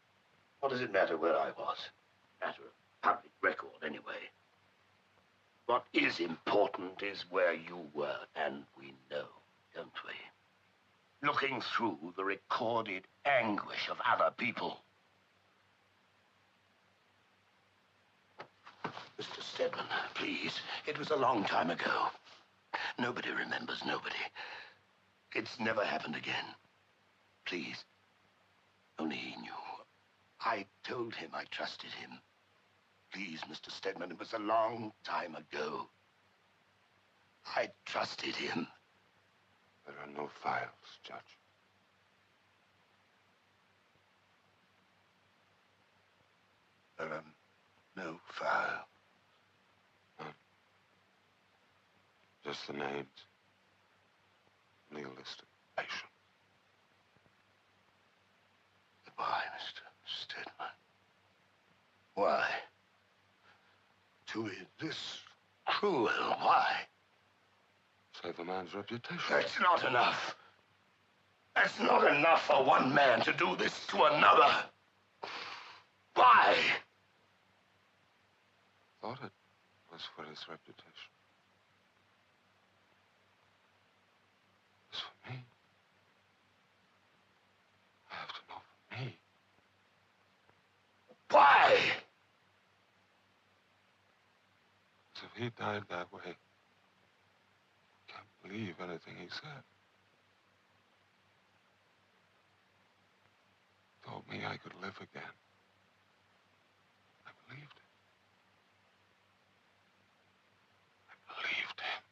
What does it matter where I was? Matter of public record, anyway. What is important is where you were, and we know, don't we? Looking through the recorded anguish of other people. Mr. Stedman, please. It was a long time ago. Nobody remembers nobody. It's never happened again. Please. Only he knew. I told him I trusted him. Please, Mr. Stedman, it was a long time ago. I trusted him. There are no files, Judge. There are no files. None. Just the names. And the list of patients. Why, Mr. Stedman? Why? To be this cruel, why? Save a man's reputation. That's not enough. That's not enough for one man to do this to another. Why? Thought it was for his reputation. It was for me. I have to know for me. Why? So if he died that way, I can't believe anything he said. Told me I could live again. I believed it. I believed him.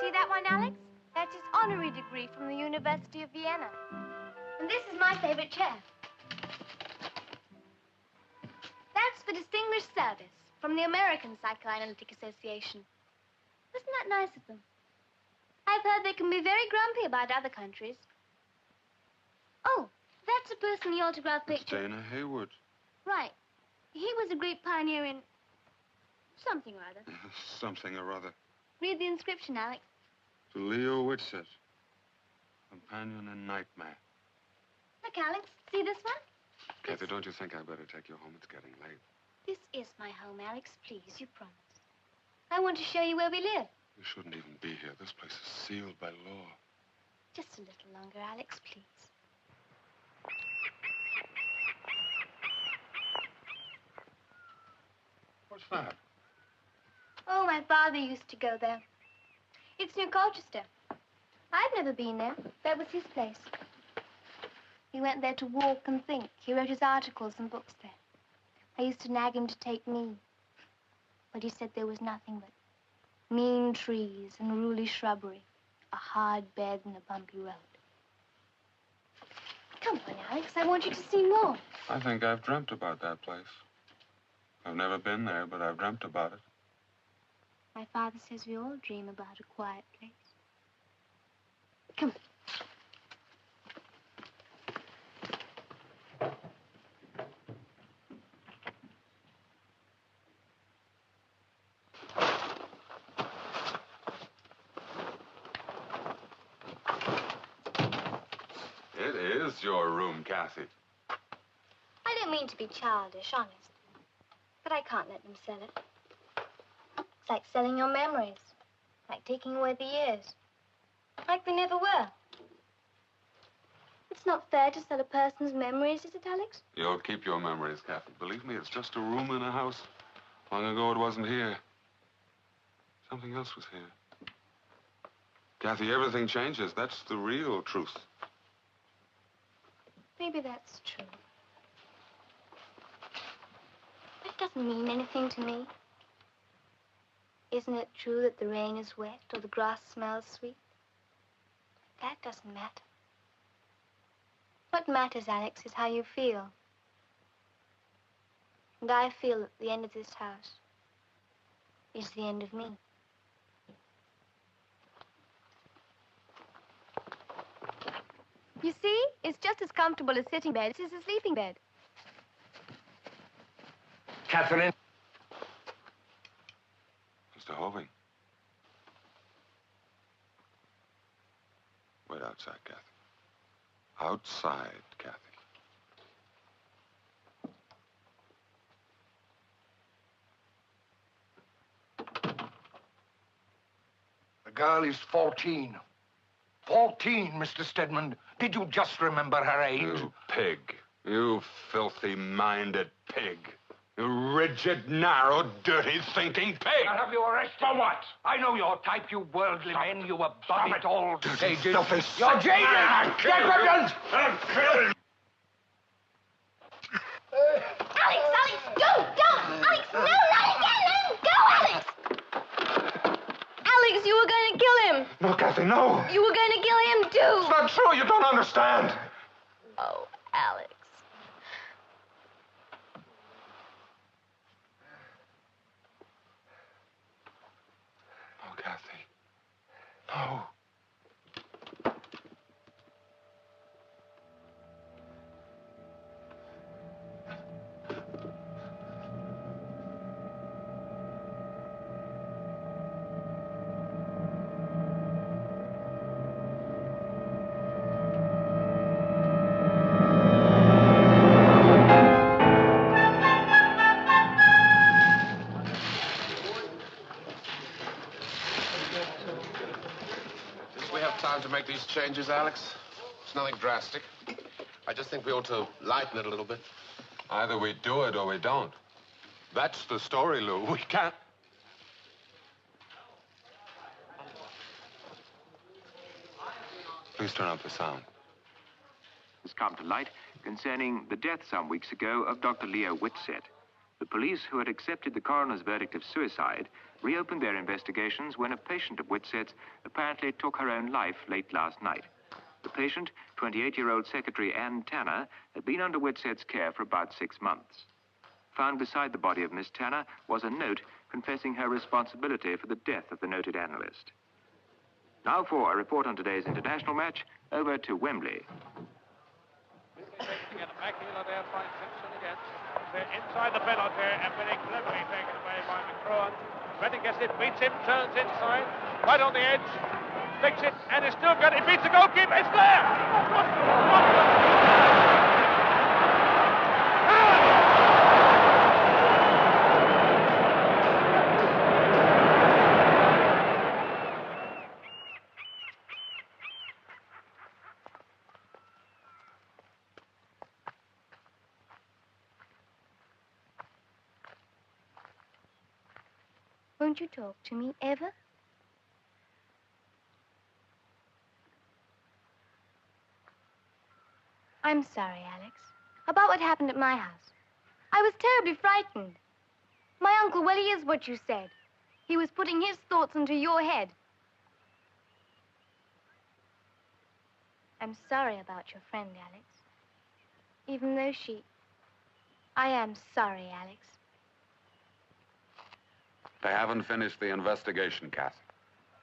See that one, Alex? That's his honorary degree from the University of Vienna. And this is my favorite chair. That's for distinguished service from the American Psychoanalytic Association. Isn't that nice of them? I've heard they can be very grumpy about other countries. Oh, that's a personally autographed picture. Dana Hayward. Right. He was a great pioneer in something or other. Something or other. Read the inscription, Alex. To Leo Whitsett, companion in nightmare. Look, Alex, see this one? Kathy, don't you think I better take you home? It's getting late. This is my home, Alex. Please, you promise. I want to show you where we live. You shouldn't even be here. This place is sealed by law. Just a little longer, Alex, please. What's that? Oh, my father used to go there. It's near Colchester. I've never been there. That was his place. He went there to walk and think. He wrote his articles and books there. I used to nag him to take me. But he said there was nothing but mean trees and unruly shrubbery. a hard bed and a bumpy road. Come on, Alex. I want you to see more. I think I've dreamt about that place. I've never been there, but I've dreamt about it. My father says we all dream about a quiet place. Come on. It is your room, Kathy. I don't mean to be childish, honest. But I can't let them sell it. It's like selling your memories. Like taking away the years. Like they never were. It's not fair to sell a person's memories, is it, Alex? You'll keep your memories, Kathy. Believe me, it's just a room in a house. Long ago, it wasn't here. Something else was here. Kathy, everything changes. That's the real truth. Maybe that's true. But it doesn't mean anything to me. Isn't it true that the rain is wet or the grass smells sweet? That doesn't matter. What matters, Alex, is how you feel. And I feel that the end of this house is the end of me. You see, it's just as comfortable a sitting bed as a sleeping bed. Catherine. Mr. Hoving. Wait outside, Kathy. Outside, Kathy. The girl is 14. 14, Mr. Stedman. Did you just remember her age? You pig. You filthy-minded pig. You rigid, narrow, dirty, thinking pig. I'll have you arrested. For what? I know your type, you worldly man. You were bodied all stages. Filthy, You're jaded! Get weapons! Alex, don't! Alex, no, not again! Let him go, Alex! Alex, you were going to kill him. No, Kathy, no. You were going to kill him, too. It's not true. You don't understand. Oh, Alex. No, Kathy. No. To make these changes, Alex. It's nothing drastic. I just think we ought to lighten it a little bit. Either we do it or we don't. That's the story, Lou. We can't. Please turn up the sound. Has come to light concerning the death some weeks ago of Dr. Leo Whitsett. The police, who had accepted the coroner's verdict of suicide, reopened their investigations when a patient of Whitsett's apparently took her own life late last night. The patient, 28-year-old secretary Ann Tanner, had been under Whitsett's care for about 6 months. Found beside the body of Miss Tanner was a note confessing her responsibility for the death of the noted analyst. Now for a report on today's international match, over to Wembley. They're inside the penalty and very cleverly taken away by McCrohan. Redding gets it, beats him, turns inside, right on the edge, flicks it, and it's still good. It beats the goalkeeper. It's there! Won't you talk to me, ever? I'm sorry, Alex. About what happened at my house. I was terribly frightened. My uncle, well, he is what you said. He was putting his thoughts into your head. I'm sorry about your friend, Alex. Even though I am sorry, Alex. They haven't finished the investigation, Kath.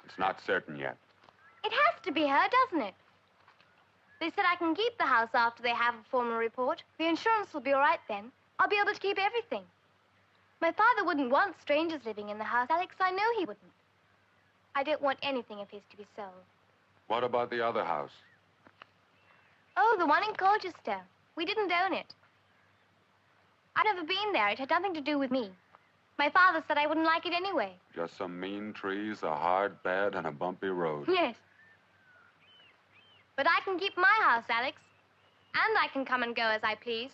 It's not certain yet. It has to be her, doesn't it? They said I can keep the house after they have a formal report. The insurance will be all right then. I'll be able to keep everything. My father wouldn't want strangers living in the house, Alex. I know he wouldn't. I don't want anything of his to be sold. What about the other house? Oh, the one in Colchester. We didn't own it. I'd never been there. It had nothing to do with me. My father said I wouldn't like it anyway. Just some mean trees, a hard bed, and a bumpy road. Yes. But I can keep my house, Alex. And I can come and go as I please.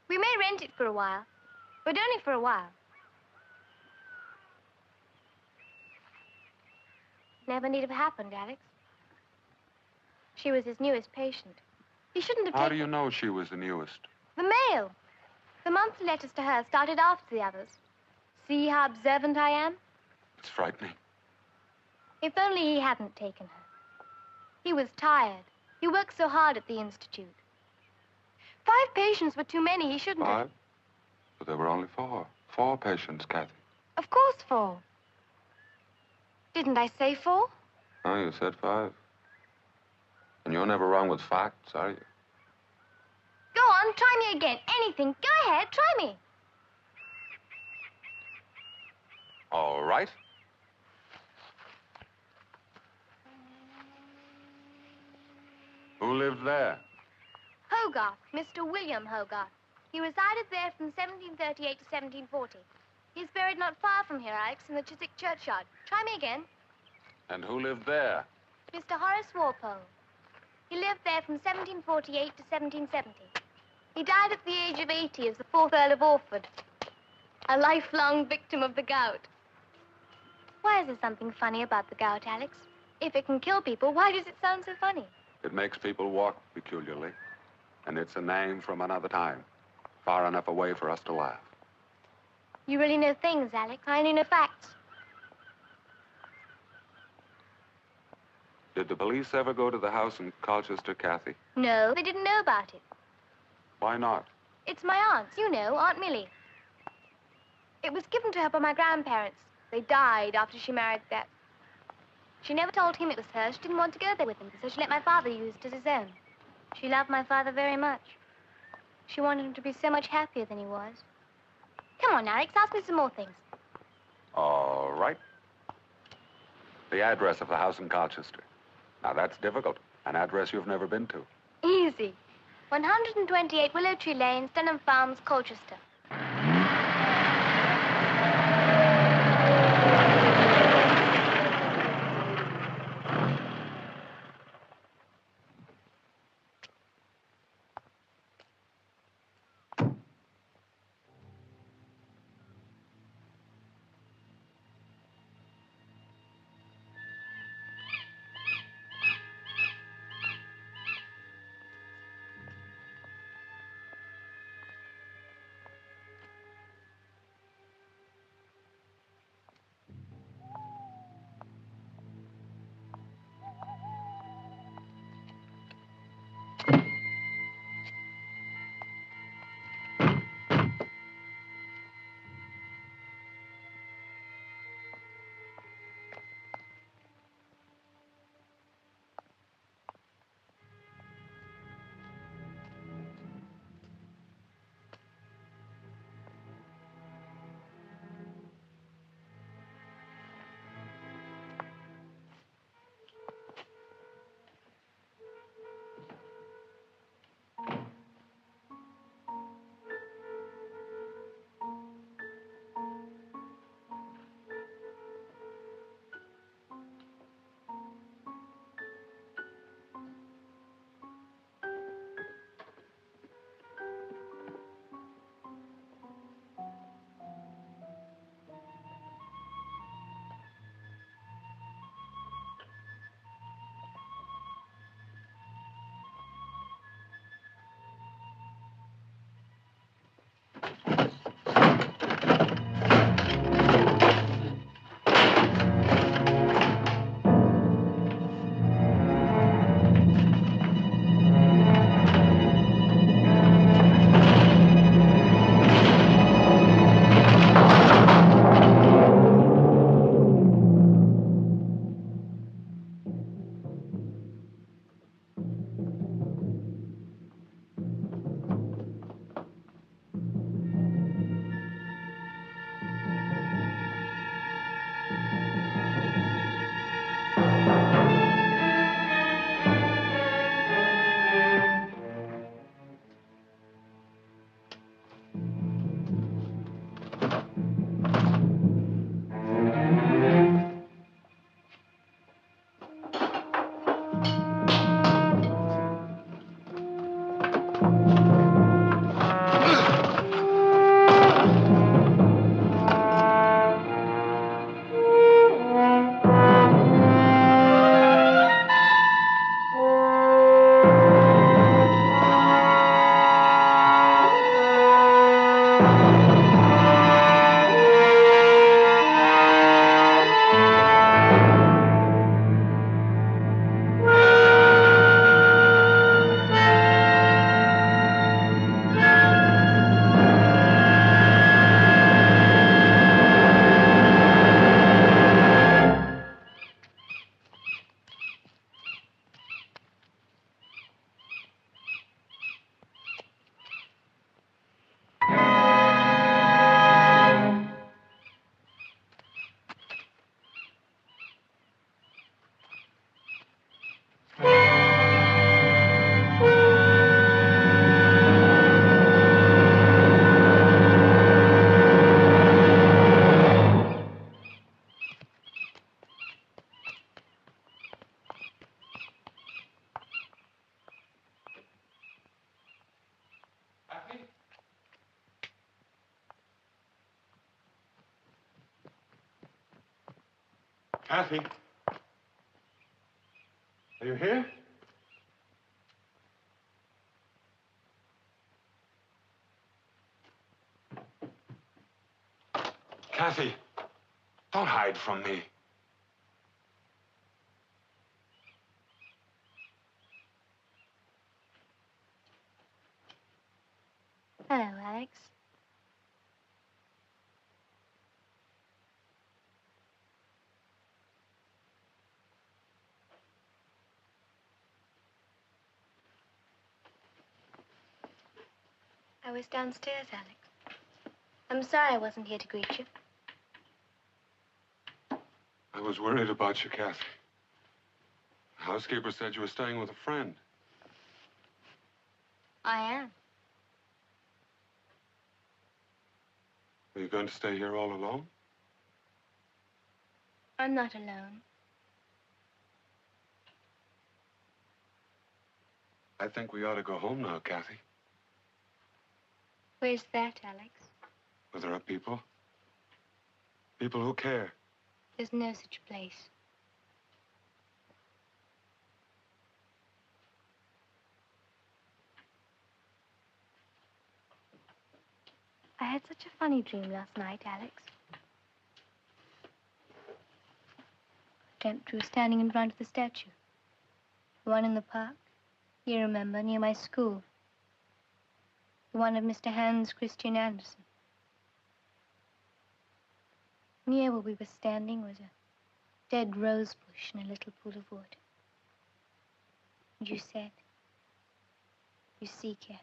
We may rent it for a while, but only for a while. Never need have happened, Alex. She was his newest patient. He shouldn't have How taken... do you know she was the newest? The mail. The monthly letters to her started after the others. See how observant I am? It's frightening. If only he hadn't taken her. He was tired. He worked so hard at the Institute. 5 patients were too many. He shouldn't have... 5? But there were only 4. 4 patients, Kathy. Of course 4. Didn't I say 4? Oh, you said 5. And you're never wrong with facts, are you? Go on, try me again. Anything. Go ahead, try me. All right. Who lived there? Hogarth, Mr. William Hogarth. He resided there from 1738 to 1740. He's buried not far from here, Alex, in the Chiswick churchyard. Try me again. And who lived there? Mr. Horace Walpole. He lived there from 1748 to 1770. He died at the age of 80 as the 4th Earl of Orford. A lifelong victim of the gout. Why is there something funny about the gout, Alex? If it can kill people, why does it sound so funny? It makes people walk peculiarly. And it's a name from another time. Far enough away for us to laugh. You really know things, Alex. I only know facts. Did the police ever go to the house in Colchester, Kathy? No, they didn't know about it. Why not? It's my aunt's, you know, Aunt Millie. It was given to her by my grandparents. They died after she married that. She never told him it was hers. She didn't want to go there with him, so she let my father use it as his own. She loved my father very much. She wanted him to be so much happier than he was. Come on, Alex, ask me some more things. All right. The address of the house in Colchester. Now, that's difficult. An address you've never been to. Easy. 128 Willow Tree Lane, Stunham Farms, Colchester. Kathy? Are you here? Kathy, don't hide from me. Hello, Alex. I was downstairs, Alex. I'm sorry I wasn't here to greet you. I was worried about you, Kathy. The housekeeper said you were staying with a friend. I am. Are you going to stay here all alone? I'm not alone. I think we ought to go home now, Kathy. Where's that, Alex? Where there are people. People who care. There's no such place. I had such a funny dream last night, Alex. I dreamt we were standing in front of the statue. The one in the park, you remember, near my school. The one of Mr. Hans Christian Andersen. Near where we were standing was a dead rose bush in a little pool of water. And you said, "You see, Kathy,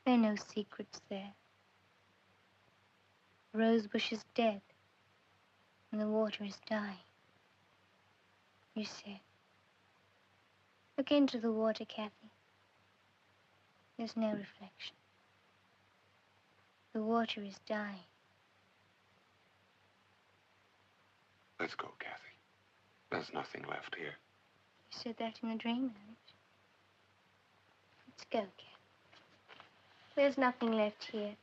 there are no secrets there. The rose bush is dead, and the water is dying." You said, "Look into the water, Kathy. There's no reflection. The water is dying." Let's go, Kathy. There's nothing left here. You said that in a dream, Alex. Let's go, Kathy. There's nothing left here.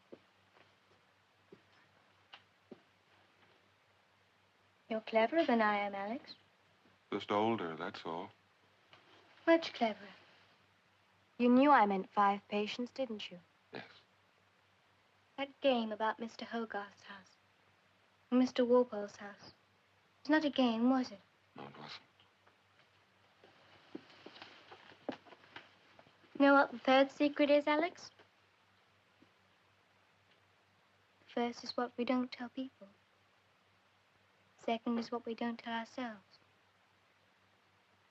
You're cleverer than I am, Alex. Just older, that's all. Much cleverer. You knew I meant 5 patients, didn't you? Yes. That game about Mr. Hogarth's house and Mr. Walpole's house. It's not a game, was it? No, it wasn't. You know what the third secret is, Alex? The first is what we don't tell people. Second is what we don't tell ourselves.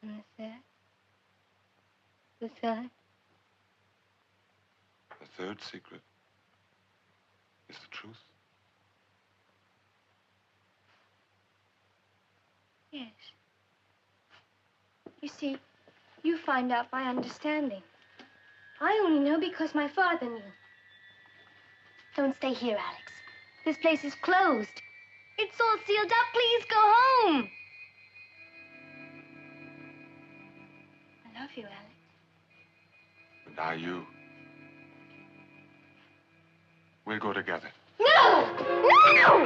And the third? The third secret is the truth. Yes. You see, you find out by understanding. I only know because my father knew. Don't stay here, Alex. This place is closed. It's all sealed up. Please go home. I love you, Alex. And I you. We'll go together. No! No!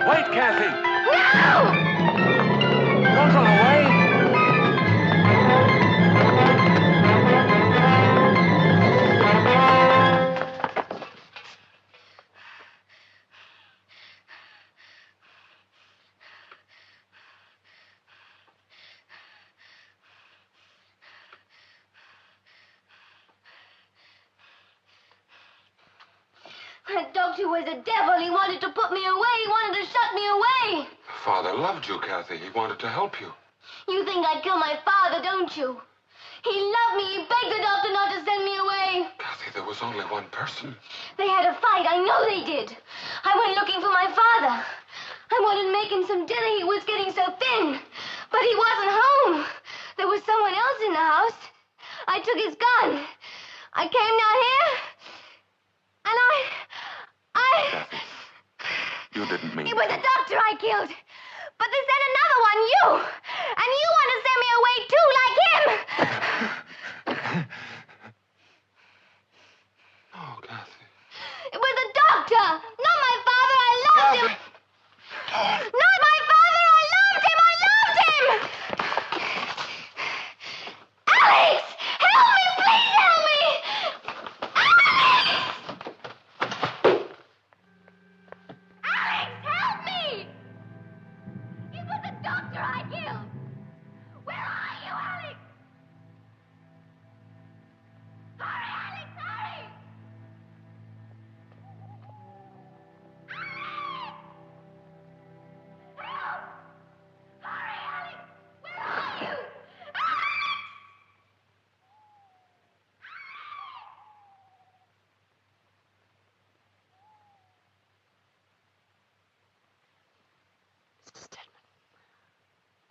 Wait, Kathy! No! Don't run away! That doctor was a devil. He wanted to put me away. He wanted to shut me away. Father loved you, Kathy. He wanted to help you. You think I'd kill my father, don't you? He loved me. He begged the doctor not to send me away. Kathy, there was only one person. They had a fight. I know they did. I went looking for my father. I wanted to make him some dinner. He was getting so thin. But he wasn't home. There was someone else in the house. I took his gun. I came down here, and Kathy, you didn't mean It was a doctor I killed. But they sent another one, you. And you want to send me away, too, like him. Oh, Kathy. It was a doctor, not my father. I loved him. Not my father. killed. Where are you, Alex? Hurry, Alex, hurry! Alex! Help! Hurry, Alex! Where are you? Mr. Stedman,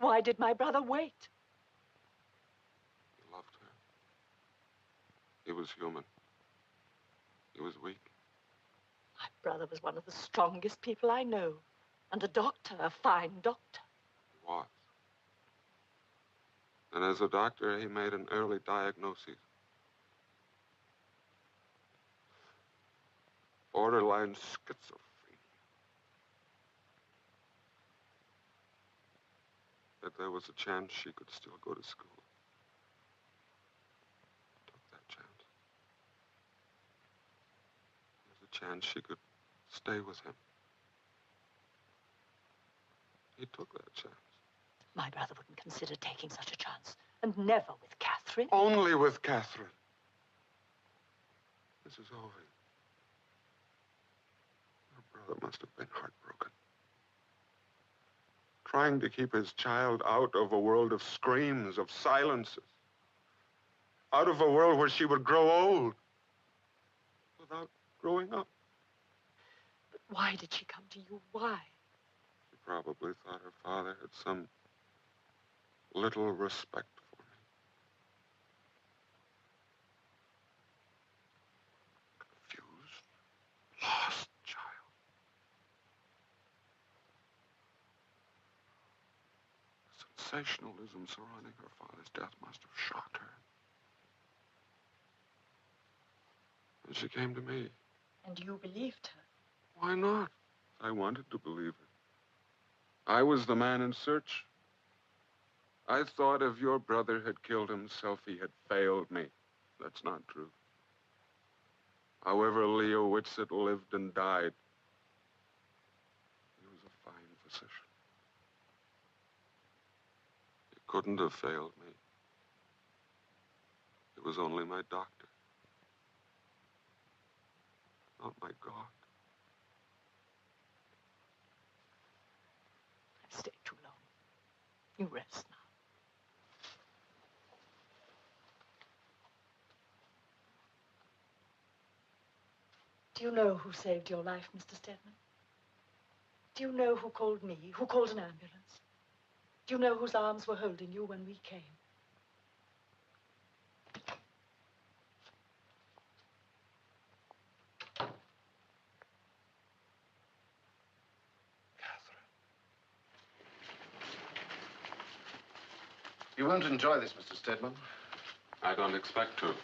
why did my brother wait? He loved her. He was human. He was weak. My brother was one of the strongest people I know. And a doctor, a fine doctor. He was. And as a doctor, he made an early diagnosis. Borderline schizophrenia. That there was a chance she could still go to school. Took that chance. There's a chance she could stay with him. He took that chance. My brother wouldn't consider taking such a chance. And never with Catherine. Only with Catherine. Mrs. Ovey. Your brother must have been heartbroken. Trying to keep his child out of a world of screams, of silences. Out of a world where she would grow old. Without growing up. But why did she come to you? Why? She probably thought her father had some little respect for me. Confused, lost child. The sensationalism surrounding her father's death must have shocked her. And she came to me. And you believed her? Why not? I wanted to believe her. I was the man in search. I thought if your brother had killed himself, he had failed me. That's not true. However Leo Whitsett lived and died, he was a fine physician. He couldn't have failed me. He was only my doctor. Not my God. I've stayed too long. You rest now. Do you know who saved your life, Mr. Stedman? Do you know who called me, who called an ambulance? Do you know whose arms were holding you when we came? You won't enjoy this, Mr. Stedman. I don't expect to.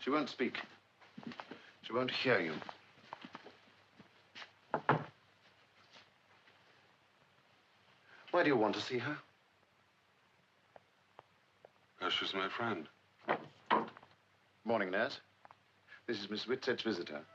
She won't speak. She won't hear you. Why do you want to see her? Because she's my friend. Morning, nurse. This is Miss Whitsett's visitor.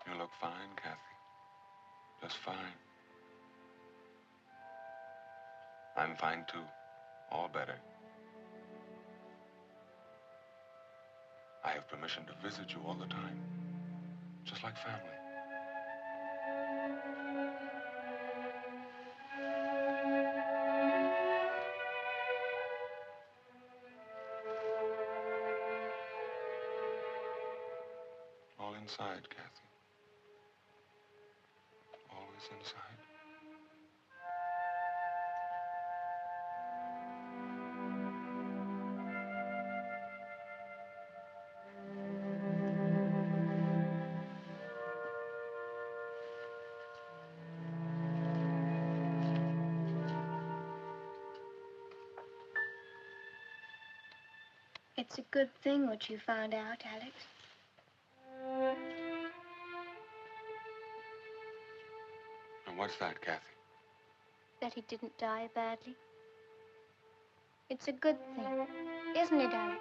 You look fine, Kathy. Just fine. I'm fine, too. All better. I have permission to visit you all the time. Just like family. All inside, Kathy. Always inside. It's a good thing what you found out, Alex. And what's that, Kathy? That he didn't die badly. It's a good thing, isn't it, Alex?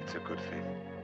It's a good thing.